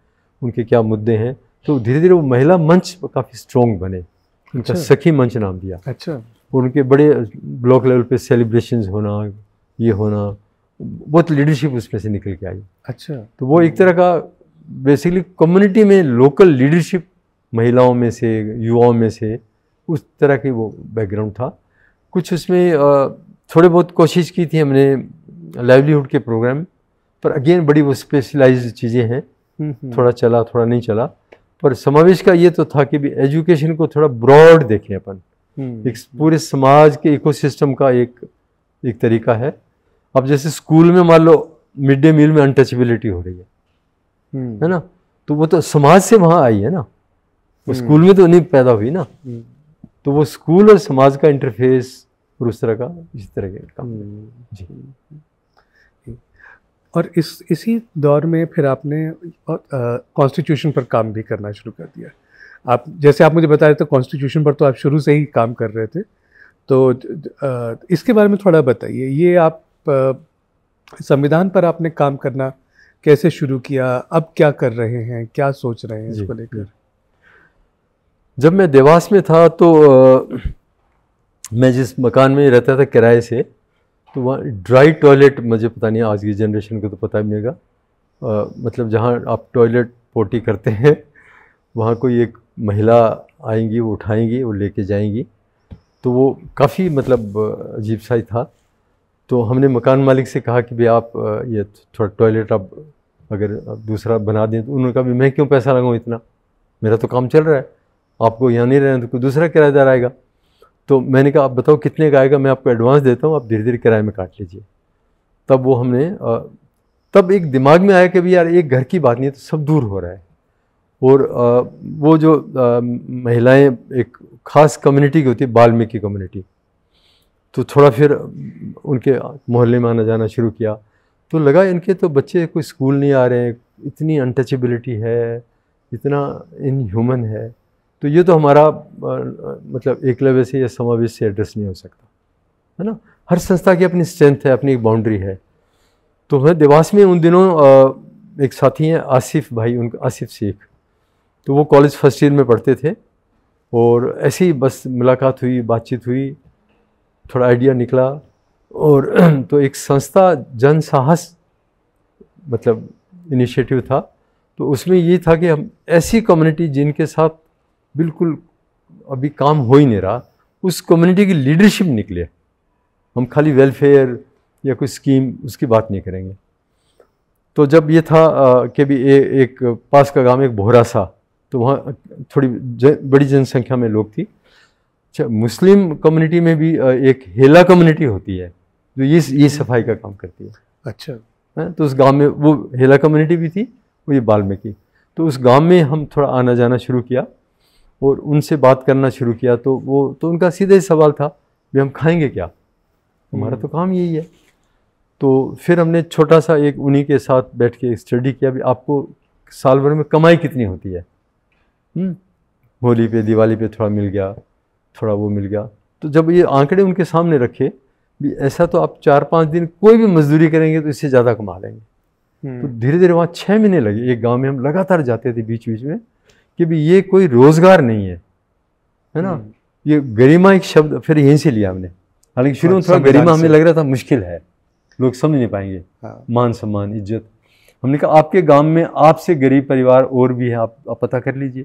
उनके क्या मुद्दे हैं। तो धीरे धीरे वो महिला मंच काफ़ी स्ट्रॉन्ग बने, उनका सखी मंच नाम दिया। अच्छा। और उनके बड़े ब्लॉक लेवल पे सेलिब्रेशंस होना, ये होना, बहुत लीडरशिप उसमें से निकल के आई। अच्छा। तो वो एक तरह का बेसिकली कम्युनिटी में लोकल लीडरशिप, महिलाओं में से, युवाओं में से, उस तरह की वो बैकग्राउंड था। कुछ उसमें थोड़े बहुत कोशिश की थी हमने लाइवलीहुड के प्रोग्राम, पर अगेन बड़ी वो स्पेशलाइज्ड चीज़ें हैं, थोड़ा चला, थोड़ा नहीं चला। पर समावेश का ये तो था कि भी एजुकेशन को थोड़ा ब्रॉड देखें अपन, एक पूरे समाज के इकोसिस्टम का एक तरीका है। अब जैसे स्कूल में मान लो मिड डे मील में अनटचेबिलिटी हो रही है ना, तो वो तो समाज से वहाँ आई है ना, वो स्कूल में तो नहीं पैदा हुई ना। तो वो स्कूल और समाज का इंटरफेस और उस तरह का, इस तरह के काम। जी। और इसी दौर में फिर आपने कॉन्स्टिट्यूशन पर काम भी करना शुरू कर दिया। आप जैसे आप मुझे बता रहे थे, कॉन्स्टिट्यूशन पर तो आप शुरू से ही काम कर रहे थे, तो इसके बारे में थोड़ा बताइए। ये आप संविधान पर आपने काम करना कैसे शुरू किया, अब क्या कर रहे हैं, क्या सोच रहे हैं इसको लेकर? जब मैं देवास में था तो मैं जिस मकान में रहता था किराए से, तो वहाँ ड्राई टॉयलेट, मुझे पता नहीं, आज की जनरेशन को तो पता भी नहीं होगा, मतलब जहाँ आप टॉयलेट पोटी करते हैं, वहाँ कोई एक महिला आएंगी, वो उठाएंगी, वो लेके जाएंगी। तो वो काफ़ी मतलब अजीब सा ही था। तो हमने मकान मालिक से कहा कि भाई आप ये थोड़ा टॉयलेट आप अगर दूसरा बना दें। तो उन्होंने कहा भी मैं क्यों पैसा लगाऊँ इतना, मेरा तो काम चल रहा है, आपको यहाँ नहीं रहना तो कोई दूसरा किराएदार आएगा। तो मैंने कहा आप बताओ कितने का आएगा, मैं आपको एडवांस देता हूँ, आप धीरे धीरे किराए में काट लीजिए। तब वो हमने तब एक दिमाग में आया कि भाई यार एक घर की बात नहीं है, तो सब दूर हो रहा है। और वो जो महिलाएं एक ख़ास कम्युनिटी की होती है, वाल्मीकि कम्युनिटी, तो थोड़ा फिर उनके मोहल्ले में आना जाना शुरू किया। तो लगा इनके तो बच्चे कोई स्कूल नहीं आ रहे हैं, इतनी अनटचेबिलिटी है, इतना इनह्यूमन है, तो ये तो हमारा मतलब एकलव्य से या समावेश से एड्रेस नहीं हो सकता, है ना। हर संस्था की अपनी स्ट्रेंथ है, अपनी एक बाउंड्री है। तो मैं देवास में उन दिनों एक साथी हैं आसिफ भाई, उनका आसिफ शेख, तो वो कॉलेज फर्स्ट ईयर में पढ़ते थे, और ऐसे ही बस मुलाकात हुई, बातचीत हुई, थोड़ा आइडिया निकला, और तो एक संस्था जन साहस मतलब इनिशिएटिव था। तो उसमें ये था कि हम ऐसी कम्युनिटी जिनके साथ बिल्कुल अभी काम हो ही नहीं रहा, उस कम्युनिटी की लीडरशिप निकले। हम खाली वेलफेयर या कोई स्कीम उसकी बात नहीं करेंगे। तो जब ये था कि भी एक पास का गांव एक बोहरा सा, तो वहाँ थोड़ी बड़ी जनसंख्या में लोग थी। अच्छा, मुस्लिम कम्युनिटी में भी एक हेला कम्युनिटी होती है जो ये सफाई का काम करती है। अच्छा है, तो उस गांव में वो हेला कम्युनिटी भी थी, वो ये बाल्मीकि। तो उस गांव में हम थोड़ा आना जाना शुरू किया और उनसे बात करना शुरू किया। तो उनका सीधा ही सवाल था भी हम खाएंगे क्या, हमारा तो काम यही है। तो फिर हमने छोटा सा एक उन्हीं के साथ बैठ के स्टडी किया भी आपको साल भर में कमाई कितनी होती है। होली पे दिवाली पे थोड़ा मिल गया, थोड़ा वो मिल गया। तो जब ये आंकड़े उनके सामने रखे भी ऐसा तो आप 4-5 दिन कोई भी मजदूरी करेंगे तो इससे ज़्यादा कमा लेंगे। तो धीरे धीरे वहाँ 6 महीने लगे, एक गांव में हम लगातार जाते थे बीच बीच में कि भी ये कोई रोजगार नहीं है, है ना। ये गरिमा एक शब्द फिर यहीं से लिया हमने। हालांकि शुरू में थोड़ा गरिमा हमें लग रहा था मुश्किल है, लोग समझ नहीं पाएंगे। मान सम्मान इज्जत, हमने कहा आपके गांव में आपसे गरीब परिवार और भी है, आप पता कर लीजिए।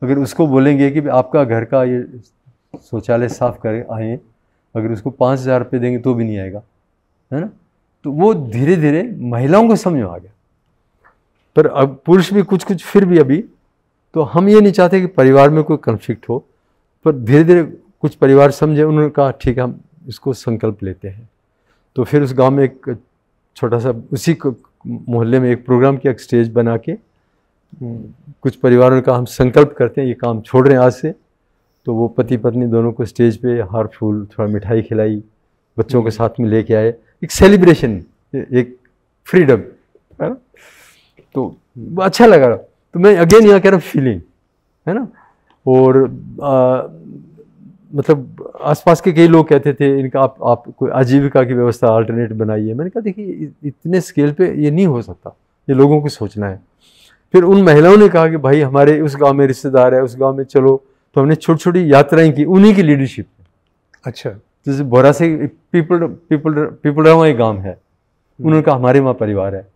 अगर उसको बोलेंगे कि आपका घर का ये शौचालय साफ कर आए, अगर उसको 5,000 रुपये देंगे तो भी नहीं आएगा, है ना। तो वो धीरे धीरे महिलाओं को समझ में आ गया। पर अब पुरुष भी कुछ कुछ फिर भी अभी, तो हम ये नहीं चाहते कि परिवार में कोई कन्फ्लिक्ट हो, पर धीरे धीरे कुछ परिवार समझे, उन्होंने कहा ठीक है हम इसको संकल्प लेते हैं। तो फिर उस गांव में एक छोटा सा उसी मोहल्ले में एक प्रोग्राम किया, एक स्टेज बना के कुछ परिवारों ने कहा हम संकल्प करते हैं ये काम छोड़ रहे हैं आज से। तो वो पति पत्नी दोनों को स्टेज पे हार फूल थोड़ा मिठाई खिलाई, बच्चों के साथ में लेके आए, एक सेलिब्रेशन, एक फ्रीडम, है ना। तो अच्छा लगा। तो मैं अगेन यहाँ कह रहा हूँ फीलिंग, है ना। और मतलब आसपास के कई लोग कहते थे इनका आप कोई आजीविका की व्यवस्था अल्टरनेट बनाइए। मैंने कहा देखिए इतने स्केल पे ये नहीं हो सकता, ये लोगों को सोचना है। फिर उन महिलाओं ने कहा कि भाई हमारे उस गांव में रिश्तेदार है, उस गांव में चलो। तो हमने छोटी छोटी यात्राएं की उन्हीं की लीडरशिप में। अच्छा, जैसे बोरा से पीपल एक गांव है, उन्होंने कहा हमारे वहाँ परिवार है।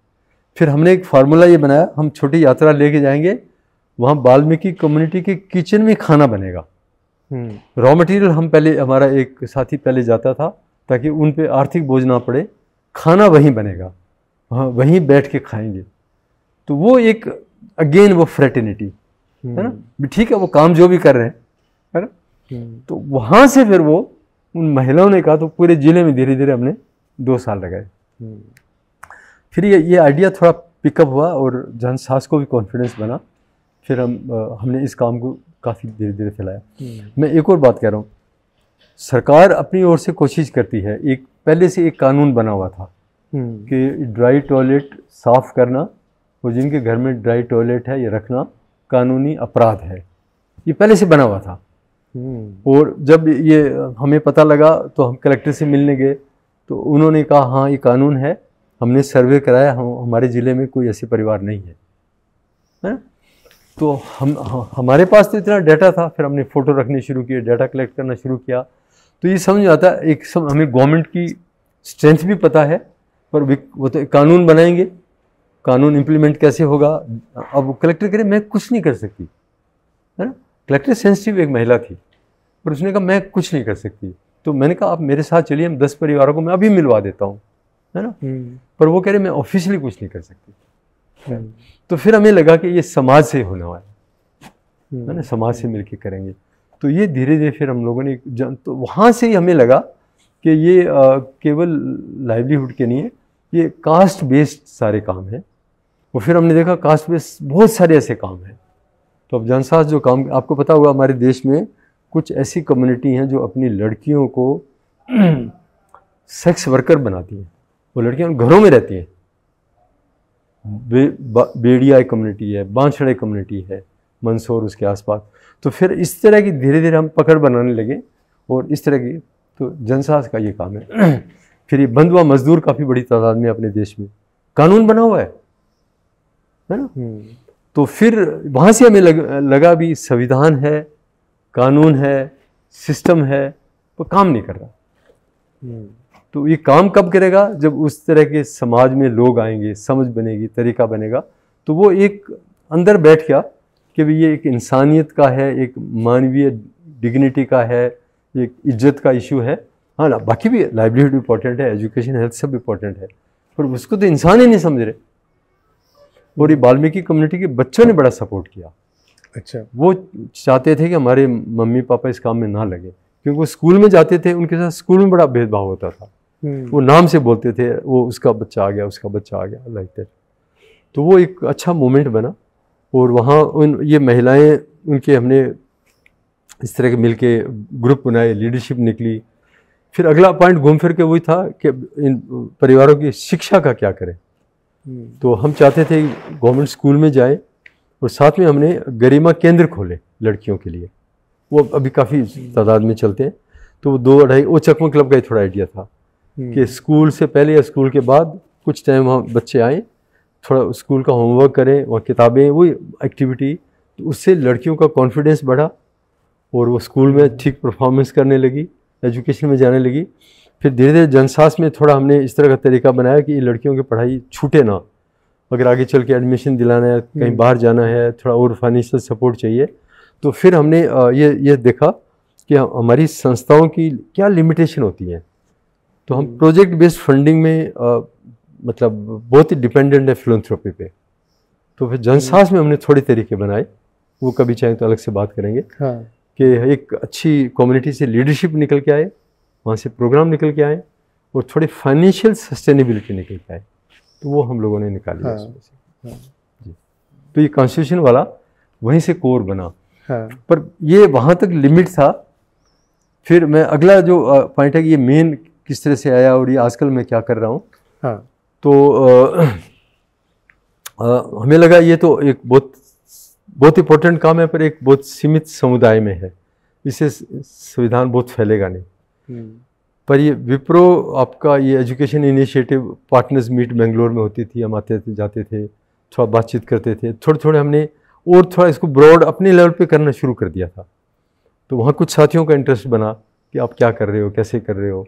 फिर हमने एक फार्मूला ये बनाया, हम छोटी यात्रा लेके जाएंगे, वहाँ वाल्मीकि कम्युनिटी के किचन में खाना बनेगा। रॉ मटेरियल हम पहले, हमारा एक साथी पहले जाता था ताकि उन पे आर्थिक बोझ ना पड़े, खाना वहीं बनेगा, वहाँ वहीं बैठ के खाएंगे। तो वो एक अगेन वो फ्रेटर्निटी, है ना। ठीक है वो काम जो भी कर रहे हैं, है ना। तो वहाँ से फिर वो उन महिलाओं ने कहा, तो पूरे जिले में धीरे धीरे हमने 2 साल लगाए। फिर ये आइडिया थोड़ा पिकअप हुआ और जन साहस को भी कॉन्फिडेंस बना। फिर हमने इस काम को काफ़ी धीरे धीरे फैलाया। मैं एक और बात कह रहा हूँ, सरकार अपनी ओर से कोशिश करती है। एक पहले से एक कानून बना हुआ था कि ड्राई टॉयलेट साफ करना और जिनके घर में ड्राई टॉयलेट है ये रखना कानूनी अपराध है, ये पहले से बना हुआ था। और जब ये हमें पता लगा तो हम कलेक्टर से मिलने गए, तो उन्होंने कहा हाँ ये कानून है, हमने सर्वे कराया, हमारे ज़िले में कोई ऐसे परिवार नहीं है, है। तो हमारे पास तो इतना डाटा था, फिर हमने फ़ोटो रखने शुरू किए, डाटा कलेक्ट करना शुरू किया। तो ये समझ आता है एक हमें गवर्नमेंट की स्ट्रेंथ भी पता है, पर वो तो कानून बनाएंगे, कानून इम्प्लीमेंट कैसे होगा। अब कलेक्टर कह रहे मैं कुछ नहीं कर सकती, है ना। कलेक्टर सेंसिटिव एक महिला थी, पर उसने कहा मैं कुछ नहीं कर सकती। तो मैंने कहा आप मेरे साथ चलिए, हम 10 परिवारों को मैं अभी मिलवा देता हूँ, है ना। पर वो कह रहे मैं ऑफिशियली कुछ नहीं कर सकती। तो फिर हमें लगा कि ये समाज से होने वाला है ना, समाज से मिलके करेंगे। तो ये धीरे धीरे फिर हम लोगों ने तो वहाँ से ही हमें लगा कि ये केवल लाइवलीहुड के नहीं है, ये कास्ट बेस्ड सारे काम हैं। और फिर हमने देखा कास्ट बेस्ड बहुत सारे ऐसे काम हैं। तो अब जनसास जो काम, आपको पता होगा हमारे देश में कुछ ऐसी कम्युनिटी हैं जो अपनी लड़कियों को सेक्स वर्कर बनाती हैं। वो लड़कियां घरों में रहती हैं, बेड़िया एक कम्युनिटी है, बांछड़े कम्युनिटी है, मंदसौर उसके आसपास। तो फिर इस तरह की धीरे धीरे हम पकड़ बनाने लगे और इस तरह की, तो जनसास का ये काम है। फिर ये बंधुआ मजदूर काफ़ी बड़ी तादाद में अपने देश में, कानून बना हुआ है ना। तो फिर वहाँ से हमें लगा भी संविधान है, कानून है, सिस्टम है, वो काम नहीं कर रहा। तो ये काम कब करेगा? जब उस तरह के समाज में लोग आएंगे, समझ बनेगी, तरीका बनेगा। तो वो एक अंदर बैठ गया कि भाई ये एक इंसानियत का है, एक मानवीय डिग्निटी का है, एक इज्जत का इशू है। हाँ ना, बाकी भी लाइवलीहुड इम्पोर्टेंट है, एजुकेशन, हेल्थ सब इम्पोर्टेंट है, पर उसको तो इंसान ही नहीं समझ रहे। और ये वाल्मीकि कम्युनिटी के बच्चों ने बड़ा सपोर्ट किया। अच्छा। वो चाहते थे कि हमारे मम्मी पापा इस काम में ना लगे, क्योंकि वो स्कूल में जाते थे, उनके साथ स्कूल में बड़ा भेदभाव होता था। वो नाम से बोलते थे, वो उसका बच्चा आ गया, उसका बच्चा आ गया, लाइक दैट। तो वो एक अच्छा मोमेंट बना। और वहाँ ये महिलाएं उनके, हमने इस तरह के मिलके ग्रुप बनाए, लीडरशिप निकली। फिर अगला पॉइंट घूम फिर के वही था कि इन परिवारों की शिक्षा का क्या करें। तो हम चाहते थे गवर्नमेंट स्कूल में जाए, और साथ में हमने गरिमा केंद्र खोले लड़कियों के लिए। वो अभी काफ़ी तादाद में चलते हैं। तो वो 2-2.5 वो चकमा क्लब का ही थोड़ा आइडिया था कि स्कूल से पहले या स्कूल के बाद कुछ टाइम वहाँ बच्चे आए, थोड़ा स्कूल का होमवर्क करें, वहाँ किताबें, वही एक्टिविटी। तो उससे लड़कियों का कॉन्फिडेंस बढ़ा और वो स्कूल में ठीक परफॉर्मेंस करने लगी, एजुकेशन में जाने लगी। फिर धीरे धीरे जनसास में थोड़ा हमने इस तरह का तरीका बनाया कि लड़कियों की पढ़ाई छूटे ना। अगर आगे चल के एडमिशन दिलाना है, कहीं बाहर जाना है, थोड़ा और फाइनेंशियल सपोर्ट चाहिए, तो फिर हमने ये देखा कि हमारी संस्थाओं की क्या लिमिटेशन होती हैं। तो हम प्रोजेक्ट बेस्ड फंडिंग में मतलब बहुत ही डिपेंडेंट है फिलैंथ्रोपी पे। तो फिर जनसास में हमने थोड़े तरीके बनाए, वो कभी चाहें तो अलग से बात करेंगे। हाँ। कि एक अच्छी कम्युनिटी से लीडरशिप निकल के आए, वहाँ से प्रोग्राम निकल के आए, और थोड़े फाइनेंशियल सस्टेनेबिलिटी निकल के आए। तो वो हम लोगों ने निकाली। हाँ। उसमें से। हाँ। जी। तो ये कॉन्स्टिट्यूशन वाला वहीं से कोर बना। हाँ। पर ये वहाँ तक लिमिट था। फिर मैं अगला जो पॉइंट है कि ये मेन किस तरह से आया और ये आजकल मैं क्या कर रहा हूँ। हाँ। तो हमें लगा ये तो एक बहुत इंपॉर्टेंट काम है, पर एक बहुत सीमित समुदाय में है, इससे संविधान बहुत फैलेगा नहीं। पर ये विप्रो आपका ये education initiative partners meet Bangalore में होती थी, हम आते थे, जाते थे, थोड़ा बातचीत करते थे, थोड़े थोड़े हमने और थोड़ा इसको ब्रॉड अपने लेवल पे करना शुरू कर दिया था। तो वहाँ कुछ साथियों का इंटरेस्ट बना कि आप क्या कर रहे हो, कैसे कर रहे हो,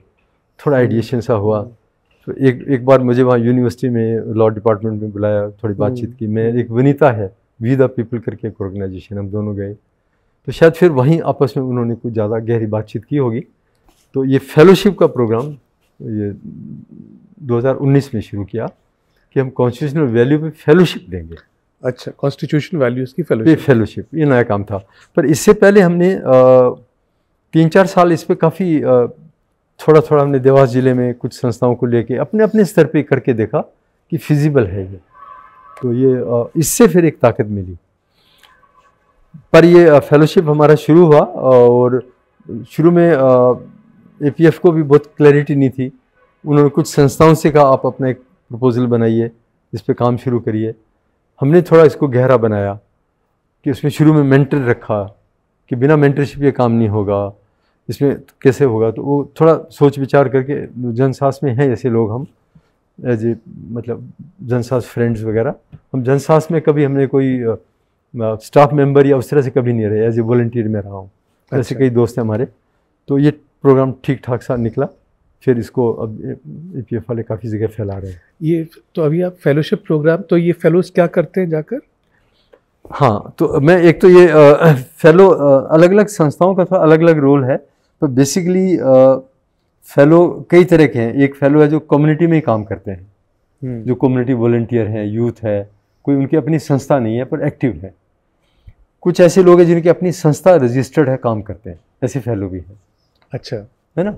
थोड़ा आइडिएशन सा हुआ। तो एक बार मुझे वहाँ यूनिवर्सिटी में लॉ डिपार्टमेंट में बुलाया, थोड़ी बातचीत की। मैं एक वनिता है वी द पीपल करके एक ऑर्गेनाइजेशन, हम दोनों गए। तो शायद फिर वहीं आपस में उन्होंने कुछ ज़्यादा गहरी बातचीत की होगी। तो ये फेलोशिप का प्रोग्राम ये 2019 में शुरू किया कि हम कॉन्स्टिट्यूशनल वैल्यू पे फेलोशिप देंगे। अच्छा, कॉन्स्टिट्यूशन वैल्यूज़ की फेलोशिप, ये नया काम था। पर इससे पहले हमने 3-4 साल इस पर काफ़ी थोड़ा थोड़ा हमने देवास ज़िले में कुछ संस्थाओं को लेके अपने अपने स्तर पे करके देखा कि फिजिबल है ये। तो ये इससे फिर एक ताकत मिली। पर ये फेलोशिप हमारा शुरू हुआ, और शुरू में APF को भी बहुत क्लैरिटी नहीं थी। उन्होंने कुछ संस्थाओं से कहा आप अपना एक प्रपोजल बनाइए, इस पे काम शुरू करिए। हमने थोड़ा इसको गहरा बनाया कि उसमें शुरू में मेंटर रखा कि बिना मेंटरशिप ये काम नहीं होगा, इसमें कैसे होगा। तो वो थोड़ा सोच विचार करके, जनसास में हैं ऐसे लोग, हम एज ए मतलब जनसास फ्रेंड्स वगैरह, हम जनसास में कभी हमने कोई स्टाफ मेंबर या उस तरह से कभी नहीं रहे, एज ए वॉलंटियर में रहा हूँ। अच्छा। ऐसे कई दोस्त हैं हमारे। तो ये प्रोग्राम ठीक ठाक सा निकला। फिर इसको अब APF वाले काफ़ी जगह फैला रहे हैं। ये तो अभी आप फेलोशिप प्रोग्राम, तो ये फेलोज क्या करते हैं जाकर? हाँ, तो मैं एक तो ये फेलो अलग अलग संस्थाओं का थोड़ा अलग अलग रोल है। तो बेसिकली फेलो कई तरह के हैं। एक फेलो है जो कम्युनिटी में ही काम करते हैं, जो कम्युनिटी वॉलंटियर हैं, यूथ है, कोई उनकी अपनी संस्था नहीं है पर एक्टिव है। कुछ ऐसे लोग हैं जिनकी अपनी संस्था रजिस्टर्ड है, काम करते हैं, ऐसे फेलो भी हैं। अच्छा, है ना।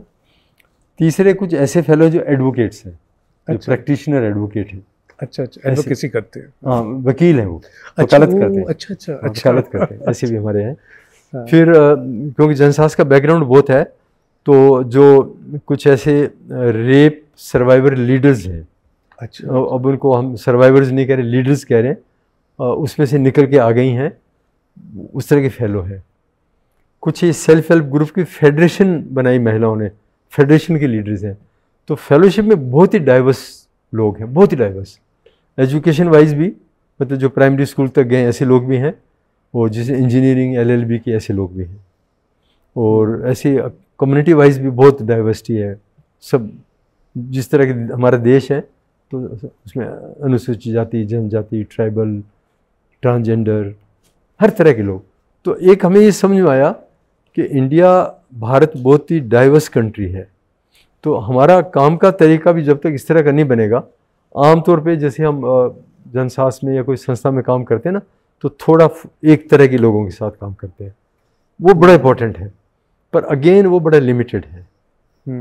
तीसरे कुछ ऐसे फेलो जो एडवोकेट्स हैं, जो अच्छा। प्रैक्टिशनर एडवोकेट हैं। अच्छा, एडवोकेसी करते हैं। हाँ, वकील हैं, वो अच्छा, वकालत करते हैं। अच्छा अच्छा हाँ, अच्छा, वकालत करते हैं, ऐसे भी हमारे हैं। हाँ। फिर क्योंकि जनसास का बैकग्राउंड बहुत है, तो जो कुछ ऐसे रेप सर्वाइवर लीडर्स हैं, अच्छा। अब उनको हम सर्वाइवर्स नहीं कह रहे, लीडर्स कह रहे हैं, उसमें से निकल के आ गई हैं, उस तरह के फेलो है। कुछ ये सेल्फ हेल्प ग्रुप की फेडरेशन बनाई महिलाओं ने, फेडरेशन के लीडर्स हैं। तो फेलोशिप में बहुत ही डाइवर्स लोग हैं, बहुत ही डाइवर्स, एजुकेशन वाइज भी, मतलब जो प्राइमरी स्कूल तक गए ऐसे लोग भी हैं, और जैसे इंजीनियरिंग LLB के ऐसे लोग भी हैं, और ऐसे कम्युनिटी वाइज भी बहुत डाइवर्सिटी है। सब जिस तरह के हमारा देश है, तो उसमें अनुसूचित जाति, जनजाति, ट्राइबल, ट्रांसजेंडर, हर तरह के लोग। तो एक हमें ये समझ में आया कि इंडिया, भारत बहुत ही डाइवर्स कंट्री है। तो हमारा काम का तरीका भी जब तक इस तरह का नहीं बनेगा, आमतौर पे जैसे हम जनशास्त्र में या कोई संस्था में काम करते हैं ना, तो थोड़ा एक तरह के लोगों के साथ काम करते हैं, वो बड़ा इंपॉर्टेंट है, पर अगेन वो बड़ा लिमिटेड है।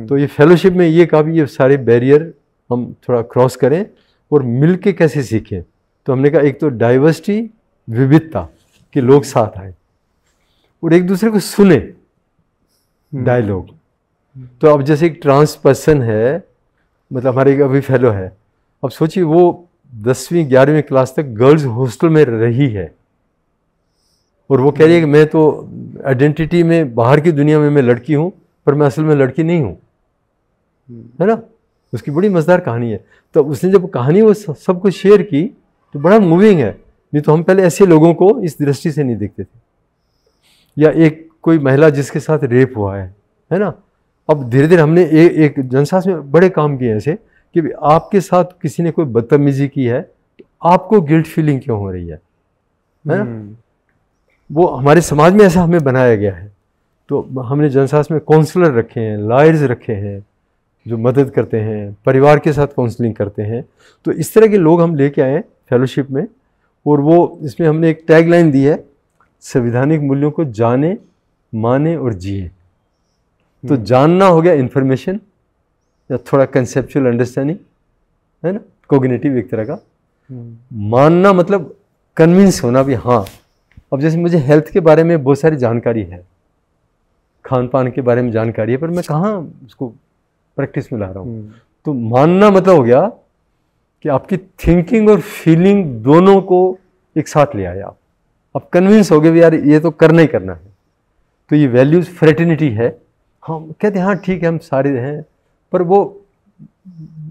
तो ये फेलोशिप में ये काफ़ी, ये सारे बैरियर हम थोड़ा क्रॉस करें और मिल के कैसे सीखें। तो हमने कहा एक तो डाइवर्सिटी, विविधता के लोग साथ आए और एक दूसरे को सुने, डायलॉग। तो अब जैसे एक ट्रांस पर्सन है, मतलब हमारे एक अभी फेलो है, अब सोचिए वो 10वीं 11वीं क्लास तक गर्ल्स हॉस्टल में रही है, और वो कह रही है कि मैं तो आइडेंटिटी में बाहर की दुनिया में मैं लड़की हूँ, पर मैं असल में लड़की नहीं हूँ, है ना। उसकी बड़ी मज़ेदार कहानी है। तो उसने जब कहानी वो सबको शेयर की तो बड़ा मूविंग है। नहीं तो हम पहले ऐसे लोगों को इस दृष्टि से नहीं देखते थे। या एक कोई महिला जिसके साथ रेप हुआ है ना। अब धीरे धीरे हमने एक जनशास्त्र में बड़े काम किए ऐसे कि आपके साथ किसी ने कोई बदतमीजी की है तो आपको गिल्ट फीलिंग क्यों हो रही है ना। वो हमारे समाज में ऐसा हमें बनाया गया है। तो हमने जनशास्त्र में काउंसलर रखे हैं, लॉयर्स रखे हैं जो मदद करते हैं, परिवार के साथ काउंसलिंग करते हैं। तो इस तरह के लोग हम लेके आए फेलोशिप में। और वो इसमें हमने एक टैगलाइन दी है, संवैधानिक मूल्यों को जाने, माने और जिए। तो जानना हो गया इन्फॉर्मेशन या थोड़ा कंसेप्चुअल अंडरस्टैंडिंग, है ना, कोग्निटिव एक तरह का। मानना मतलब कन्विंस होना भी, हाँ अब जैसे मुझे हेल्थ के बारे में बहुत सारी जानकारी है, खान पान के बारे में जानकारी है, पर मैं कहाँ उसको प्रैक्टिस में ला रहा हूँ। तो मानना मतलब हो गया कि आपकी थिंकिंग और फीलिंग दोनों को एक साथ ले आए आप कन्विंस हो गए भी यार ये तो करना ही करना है। तो ये वैल्यूज फ्रेटर्निटी है। हम कहते हैं हाँ ठीक है हम सारे हैं, पर वो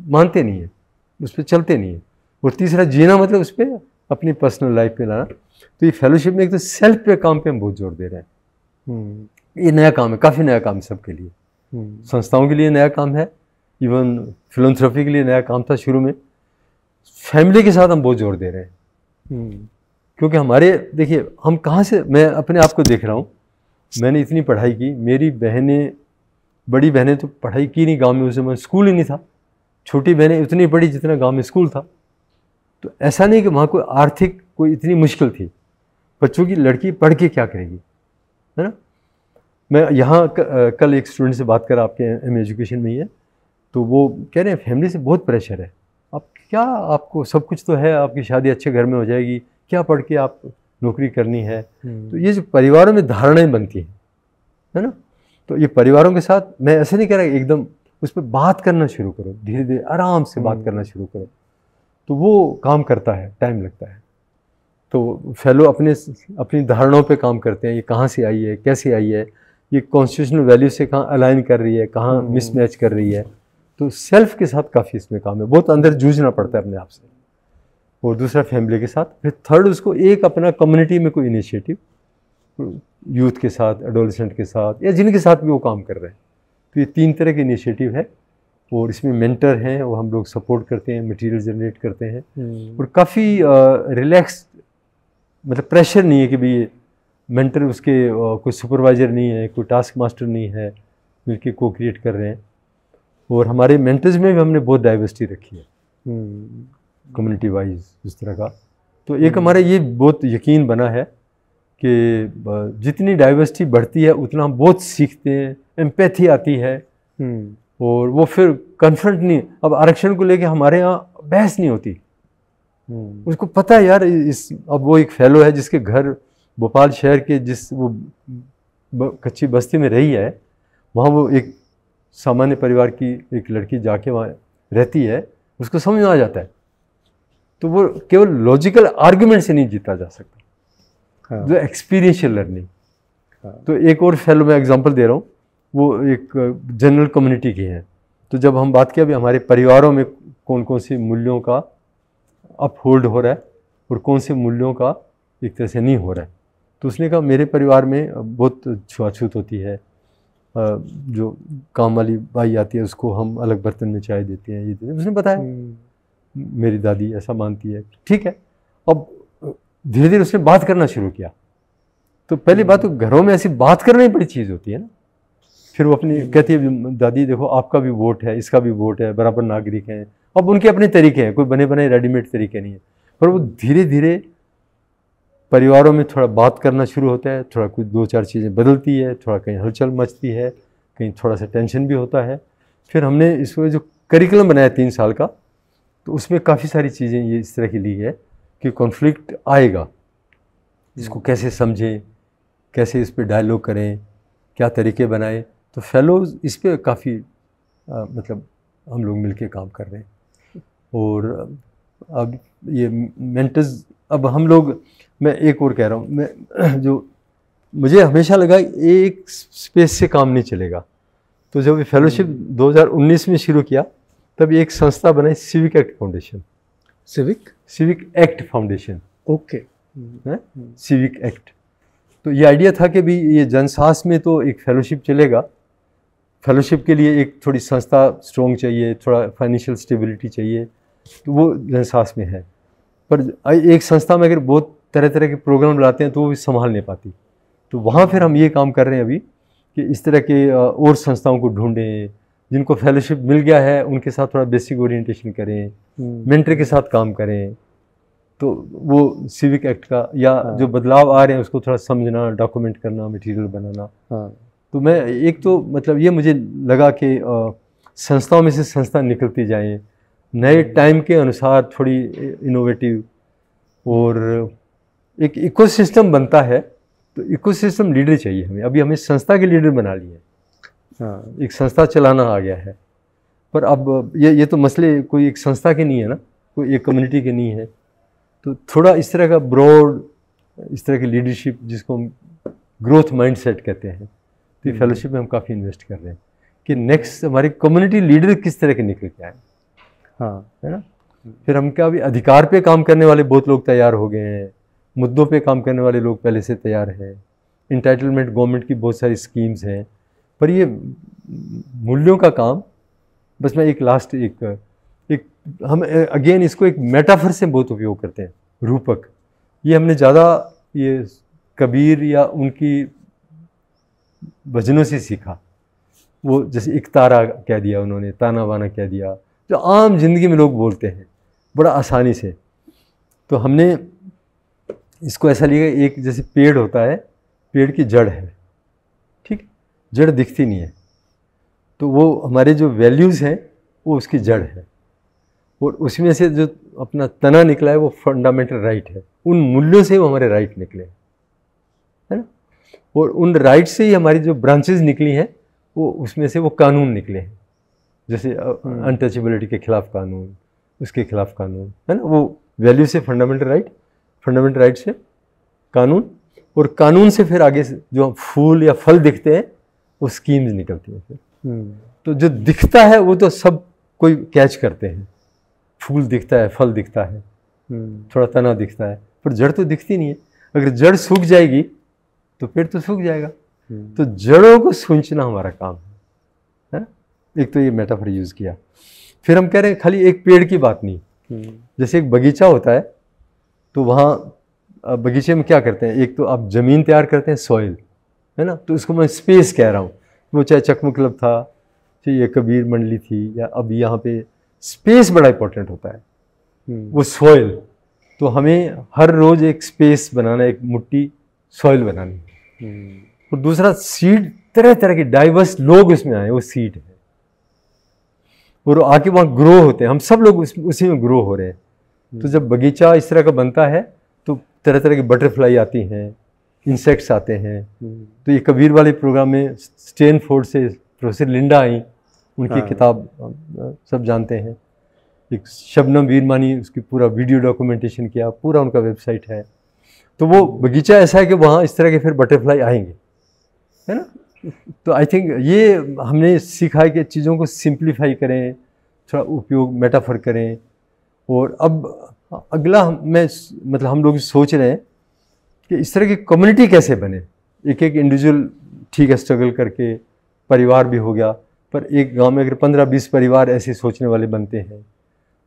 मानते नहीं है, उस पर चलते नहीं है। और तीसरा जीना मतलब उस पर अपनी पर्सनल लाइफ पे लाना। तो ये फेलोशिप में एक तो सेल्फ पे काम पे हम बहुत जोर दे रहे हैं। ये नया काम है, काफ़ी नया काम है सबके लिए। संस्थाओं के लिए नया काम है, इवन फिलोंथ्रेपी के लिए नया काम था शुरू में। फैमिली के साथ हम बहुत जोर दे रहे हैं। क्योंकि हमारे देखिए हम कहाँ से, मैं अपने आप को देख रहा हूँ, मैंने इतनी पढ़ाई की, मेरी बहनें, बड़ी बहनें तो पढ़ाई की नहीं, गांव में उस समय स्कूल ही नहीं था। छोटी बहनें उतनी पढ़ी जितना गांव में स्कूल था। तो ऐसा नहीं कि वहाँ कोई आर्थिक कोई इतनी मुश्किल थी। बच्चों की लड़की पढ़ के क्या करेगी, है ना। मैं यहाँ कल एक स्टूडेंट से बात कर, आपके एम एजुकेशन में ही है, तो वो कह रहे हैं फैमिली से बहुत प्रेशर है। आप क्या, आपको सब कुछ तो है, आपकी शादी अच्छे घर में हो जाएगी, क्या पढ़ के आप नौकरी करनी है। तो ये जो परिवारों में धारणाएं बनती हैं, है ना। तो ये परिवारों के साथ, मैं ऐसे नहीं कह रहा एकदम उस पर बात करना शुरू करो, धीरे धीरे आराम से बात करना शुरू करो, तो वो काम करता है, टाइम लगता है। तो फेलो अपनी धारणाओं पे काम करते हैं, ये कहाँ से आई है, कैसे आई है, ये कॉन्स्टिट्यूशनल वैल्यू से कहाँ अलाइन कर रही है, कहाँ मिसमैच कर रही है। तो सेल्फ के साथ काफ़ी इसमें काम है, बहुत अंदर जूझना पड़ता है अपने आप से। और दूसरा फैमिली के साथ, फिर थर्ड उसको एक अपना कम्युनिटी में कोई इनिशिएटिव, यूथ के साथ, एडोलेसेंट के साथ, या जिनके साथ भी वो काम कर रहे हैं। तो ये 3 तरह के इनिशिएटिव है। और इसमें मेंटर हैं, वो हम लोग सपोर्ट करते हैं, मटेरियल जनरेट करते हैं। और काफ़ी रिलैक्स, मतलब प्रेशर नहीं है कि भाई मेंटर उसके कोई सुपरवाइजर नहीं है, कोई टास्क मास्टर नहीं है, मिलके को क्रिएट कर रहे हैं। और हमारे मेंटर्स में भी हमने बहुत डाइवर्सिटी रखी है, कम्युनिटी वाइज इस तरह का। तो एक हमारा ये बहुत यकीन बना है कि जितनी डाइवर्सिटी बढ़ती है उतना हम बहुत सीखते हैं, एम्पैथी आती है। और वो फिर कन्फ्रंट नहीं, अब आरक्षण को लेके हमारे यहाँ बहस नहीं होती। उसको पता है यार अब वो एक फेलो है जिसके घर भोपाल शहर के जिस वो कच्ची बस्ती में रही है, वहाँ वो एक सामान्य परिवार की एक लड़की जाके वहाँ रहती है, उसको समझ में आ जाता है। तो वो केवल लॉजिकल आर्गुमेंट से नहीं जीता जा सकता, जो एक्सपीरियंशियल लर्निंग। तो एक और फेलो मैं एग्जांपल दे रहा हूँ, वो एक जनरल कम्युनिटी की है। तो जब हम बात किया अभी हमारे परिवारों में कौन कौन से मूल्यों का अपहोल्ड हो रहा है और कौन से मूल्यों का एक तरह से नहीं हो रहा है, तो उसने कहा मेरे परिवार में बहुत छुआछूत होती है, जो काम वाली बाई आती है उसको हम अलग बर्तन में चाय देते हैं, ये देते हैं। उसने बताया मेरी दादी ऐसा मानती है। ठीक है, अब धीरे धीरे उसने बात करना शुरू किया। तो पहली बात तो घरों में ऐसी बात करना ही बड़ी चीज़ होती है ना। फिर वो अपनी कहती है दादी देखो आपका भी वोट है, इसका भी वोट है, बराबर नागरिक हैं। अब उनके अपने तरीके हैं, कोई बने बनाए रेडीमेड तरीके नहीं है, पर वो धीरे धीरे परिवारों में थोड़ा बात करना शुरू होता है, थोड़ा कुछ 2-4 चीज़ें बदलती है, थोड़ा कहीं हलचल मचती है, कहीं थोड़ा सा टेंशन भी होता है। फिर हमने इसमें जो करिकुलम बनाया 3 साल का, तो उसमें काफ़ी सारी चीज़ें ये इस तरह की ली है कि कॉन्फ्लिक्ट आएगा, इसको कैसे समझें, कैसे इस पर डायलॉग करें, क्या तरीके बनाएं। तो फेलोज इस पर काफ़ी मतलब हम लोग मिलके काम कर रहे हैं। और अब ये मेंटर्स, अब हम लोग, मैं एक और कह रहा हूँ, मैं जो मुझे हमेशा लगा एक स्पेस से काम नहीं चलेगा। तो जब ये फेलोशिप 2019 में शुरू किया तब एक संस्था बनाई, civic act foundation. Civic act foundation, okay, civic act. तो ये आइडिया था कि भी ये जनसास में तो एक फेलोशिप चलेगा, फेलोशिप के लिए एक थोड़ी संस्था स्ट्रॉन्ग चाहिए, थोड़ा फाइनेंशियल स्टेबिलिटी चाहिए, तो वो जनसास में है। पर एक संस्था में अगर बहुत तरह तरह के प्रोग्राम लाते हैं तो वो भी संभाल नहीं पाती। तो वहाँ फिर हम ये काम कर रहे हैं अभी कि इस तरह के और संस्थाओं को ढूंढें जिनको फेलोशिप मिल गया है, उनके साथ थोड़ा बेसिक ओरिएंटेशन करें, मेंटर के साथ काम करें। तो वो सिविक एक्ट का या जो बदलाव आ रहे हैं उसको थोड़ा समझना, डॉक्यूमेंट करना, मटेरियल बनाना। तो मैं एक तो मतलब ये मुझे लगा कि संस्थाओं में से संस्था निकलती जाएं, नए टाइम के अनुसार थोड़ी इनोवेटिव, और एक इकोसिस्टम बनता है। तो इकोसिस्टम लीडर चाहिए हमें। अभी हमें संस्था के लीडर बना लिए, एक संस्था चलाना आ गया है। पर अब ये तो मसले कोई एक संस्था के नहीं है ना, कोई एक कम्युनिटी के नहीं है। तो थोड़ा इस तरह का ब्रॉड, इस तरह की लीडरशिप जिसको हम ग्रोथ माइंडसेट कहते हैं, तो ये फेलोशिप में हम काफ़ी इन्वेस्ट कर रहे हैं कि नेक्स्ट हमारी कम्युनिटी लीडर किस तरह के निकल के आए। है ना। फिर हम क्या, अभी अधिकार पे काम करने वाले बहुत लोग तैयार हो गए हैं, मुद्दों पे काम करने वाले लोग पहले से तैयार हैं, इंटाइटलमेंट गवर्नमेंट की बहुत सारी स्कीम्स हैं। पर ये मूल्यों का काम, बस मैं एक लास्ट एक हम अगेन इसको एक मेटाफर से बहुत उपयोग करते हैं, रूपक। ये हमने ज़्यादा ये कबीर या उनकी भजनों से सीखा। वो जैसे एक तारा कह दिया उन्होंने, ताना बाना कह दिया, जो आम जिंदगी में लोग बोलते हैं बड़ा आसानी से। तो हमने इसको ऐसा लिया, एक जैसे पेड़ होता है, पेड़ की जड़ है, ठीक, जड़ दिखती नहीं है, तो वो हमारे जो वैल्यूज़ हैं वो उसकी जड़ है, और उसमें से जो अपना तना निकला है वो फंडामेंटल राइट है। उन मूल्यों से वो हमारे राइट निकले, है ना। और उन राइट से ही हमारी जो ब्रांचेज निकली हैं वो उसमें से वो कानून निकले हैं, जैसे अनटचेबिलिटी के खिलाफ कानून, उसके खिलाफ कानून, है ना। वो वैल्यू से फंडामेंटल राइट, फंडामेंटल राइट से कानून, और कानून से फिर आगे से जो फूल या फल दिखते हैं वो स्कीम्स निकलती हैं फिर। तो जो दिखता है वो तो सब कोई कैच करते हैं, फूल दिखता है, फल दिखता है, थोड़ा तना दिखता है, पर जड़ तो दिखती नहीं है। अगर जड़ सूख जाएगी तो पेड़ तो सूख जाएगा। तो जड़ों को सूंचना हमारा काम है। एक तो ये मेटाफर यूज किया। फिर हम कह रहे हैं खाली एक पेड़ की बात नहीं, जैसे एक बगीचा होता है, तो वहाँ बगीचे में क्या करते हैं, एक तो आप ज़मीन तैयार करते हैं, सॉइल, है ना। तो उसको मैं स्पेस कह रहा हूँ, वो चाहे चकमक क्लब था, चाहे ये कबीर मंडली थी, या अब यहाँ पे स्पेस बड़ा इंपॉर्टेंट होता है, वो सॉइल। तो हमें हर रोज एक स्पेस बनाना, एक मुट्ठी सॉइल बनानी, और दूसरा सीड, तरह तरह के डाइवर्स लोग उसमें आए, वो सीड है, और आके वहाँ ग्रो होते हैं। हम सब लोग उसी में ग्रो हो रहे हैं। तो जब बगीचा इस तरह का बनता है तो तरह तरह की बटरफ्लाई आती हैं, इंसेक्ट्स आते हैं। तो ये कबीर वाले प्रोग्राम में स्टैनफोर्ड से प्रोफेसर लिंडा आई, उनकी किताब सब जानते हैं, एक शबनम वीरमानी, उसकी पूरा वीडियो डॉक्यूमेंटेशन किया, पूरा उनका वेबसाइट है। तो वो बगीचा ऐसा है कि वहाँ इस तरह के फिर बटरफ्लाई आएंगे, है ना। तो आई थिंक ये हमने सीखा है कि चीज़ों को सिंप्लीफाई करें, थोड़ा उपयोग मेटाफर करें। और अब अगला मैं मतलब हम लोग सोच रहे हैं कि इस तरह की कम्युनिटी कैसे बने। एक एक इंडिविजुअल ठीक है स्ट्रगल करके परिवार भी हो गया, पर एक गांव में अगर 15-20 परिवार ऐसे सोचने वाले बनते हैं,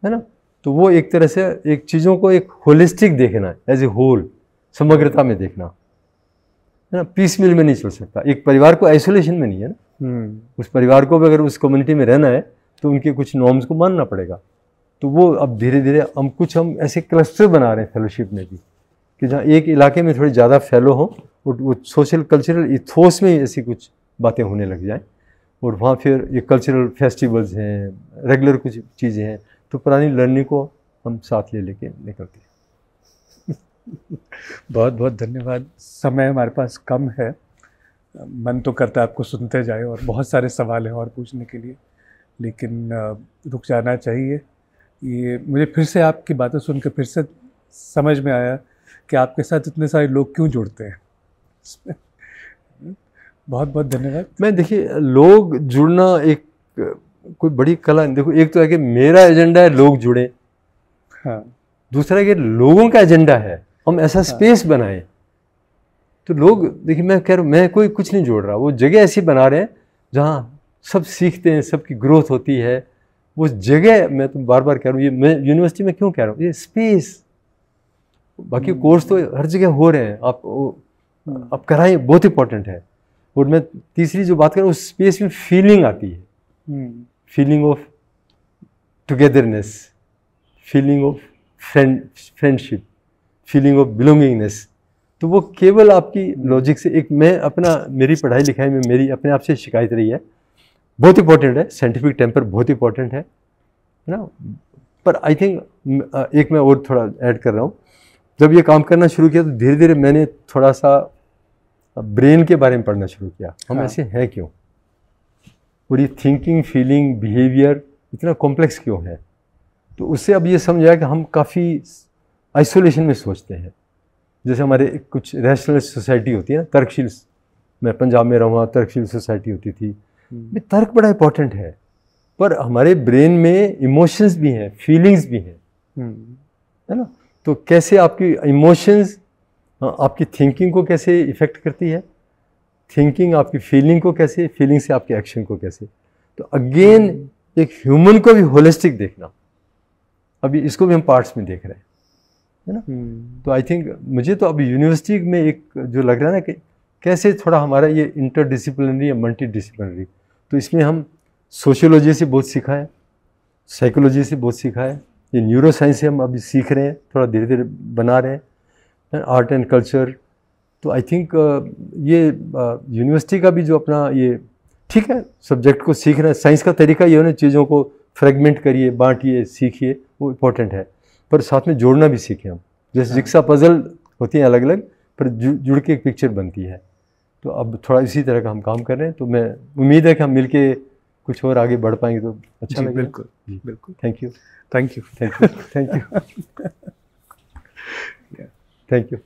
है ना, तो वो एक तरह से एक चीज़ों को एक होलिस्टिक देखना है, एज ए होल, समग्रता में देखना, है ना। पीस मिल में नहीं चल सकता, एक परिवार को आइसोलेशन में नहीं, है ना। उस परिवार को भी अगर उस कम्युनिटी में रहना है तो उनके कुछ नॉर्म्स को मानना पड़ेगा। तो वो अब धीरे धीरे हम ऐसे क्लस्टर बना रहे हैं फेलोशिप में भी, कि जहाँ एक इलाके में थोड़ी ज़्यादा फैलो हो और वो सोशल कल्चरल इथोस में ही ऐसी कुछ बातें होने लग जाएं, और वहाँ फिर ये कल्चरल फेस्टिवल्स हैं, रेगुलर कुछ चीज़ें हैं, तो पुरानी लर्निंग को हम साथ ले लेके निकलते हैं। बहुत बहुत धन्यवाद। समय हमारे पास कम है, मन तो करता है आपको सुनते जाए और बहुत सारे सवाल हैं और पूछने के लिए, लेकिन रुक जाना चाहिए। ये मुझे फिर से आपकी बातें सुनकर फिर से समझ में आया कि आपके साथ इतने सारे लोग क्यों जुड़ते हैं। बहुत बहुत धन्यवाद। मैं देखिए, लोग जुड़ना एक कोई बड़ी कला। देखो, एक तो है कि मेरा एजेंडा है लोग जुड़े, हाँ, दूसरा है कि लोगों का एजेंडा है हम ऐसा स्पेस बनाएं। तो लोग, देखिए मैं कह रहा हूँ, मैं कोई कुछ नहीं जोड़ रहा, वो जगह ऐसी बना रहे हैं जहाँ सब सीखते हैं, सबकी ग्रोथ होती है। वो जगह, मैं तो बार बार कह रहा हूँ, ये मैं यूनिवर्सिटी में क्यों कह रहा हूँ, ये स्पेस, बाकी कोर्स तो हर जगह हो रहे हैं, आप कराएं, बहुत इंपॉर्टेंट है। और मैं तीसरी जो बात कर रहा हूँ, उस स्पेस में फीलिंग आती है, feeling of togetherness, feeling of friendship, feeling of belongingness. तो वो केवल आपकी लॉजिक से, एक मैं अपना, मेरी पढ़ाई लिखाई में मेरी अपने आप से शिकायत रही है, बहुत इंपॉर्टेंट है, साइंटिफिक टेम्पर बहुत इंपॉर्टेंट है ना। पर आई थिंक एक मैं और थोड़ा ऐड कर रहा हूँ, जब ये काम करना शुरू किया तो धीरे धीरे मैंने थोड़ा सा ब्रेन के बारे में पढ़ना शुरू किया। हम ऐसे हैं क्यों, और ये थिंकिंग, फीलिंग, बिहेवियर इतना कॉम्प्लेक्स क्यों है। तो उससे अब ये समझ आया कि हम काफ़ी आइसोलेशन में सोचते हैं। जैसे हमारे कुछ रैशनल सोसाइटी होती है ना, तर्कशील, मैं पंजाब में रहा, तर्कशील सोसाइटी होती थी। तर्क बड़ा इंपॉर्टेंट है, पर हमारे ब्रेन में इमोशंस भी हैं, फीलिंग्स भी हैं, है ना। तो कैसे आपकी इमोशंस आपकी थिंकिंग को कैसे इफेक्ट करती है, थिंकिंग आपकी फीलिंग को कैसे, फीलिंग से आपके एक्शन को कैसे। तो अगेन एक ह्यूमन को भी होलिस्टिक देखना, अभी इसको भी हम पार्ट्स में देख रहे हैं, है ना। तो आई थिंक मुझे तो अभी यूनिवर्सिटी में एक जो लग रहा है ना कि कैसे थोड़ा हमारा ये इंटरडिसिप्लिनरी या मल्टी डिसिप्लिनरी, तो इसमें हम सोशियोलॉजी से बहुत सीखा है, साइकोलॉजी से बहुत सीखा है, ये न्यूरो साइंस से हम अभी सीख रहे हैं, थोड़ा धीरे धीरे बना रहे हैं, आर्ट एंड कल्चर। तो आई थिंक ये यूनिवर्सिटी का भी जो अपना ये ठीक है, सब्जेक्ट को सीख रहे हैं, साइंस का तरीका ये है ना, चीज़ों को फ्रेगमेंट करिए, बांटिए, सीखिए, वो इम्पोर्टेंट है, पर साथ में जोड़ना भी सीखें हम। जैसे जिक्सा पजल होती हैं अलग अलग, पर जुड़ के एक पिक्चर बनती है। तो अब थोड़ा इसी तरह का हम काम कर रहे हैं, तो मैं उम्मीद है कि हम मिलके कुछ और आगे बढ़ पाएंगे तो अच्छा लगेगा। बिल्कुल बिल्कुल। Thank you, thank you, thank you, thank you, thank you.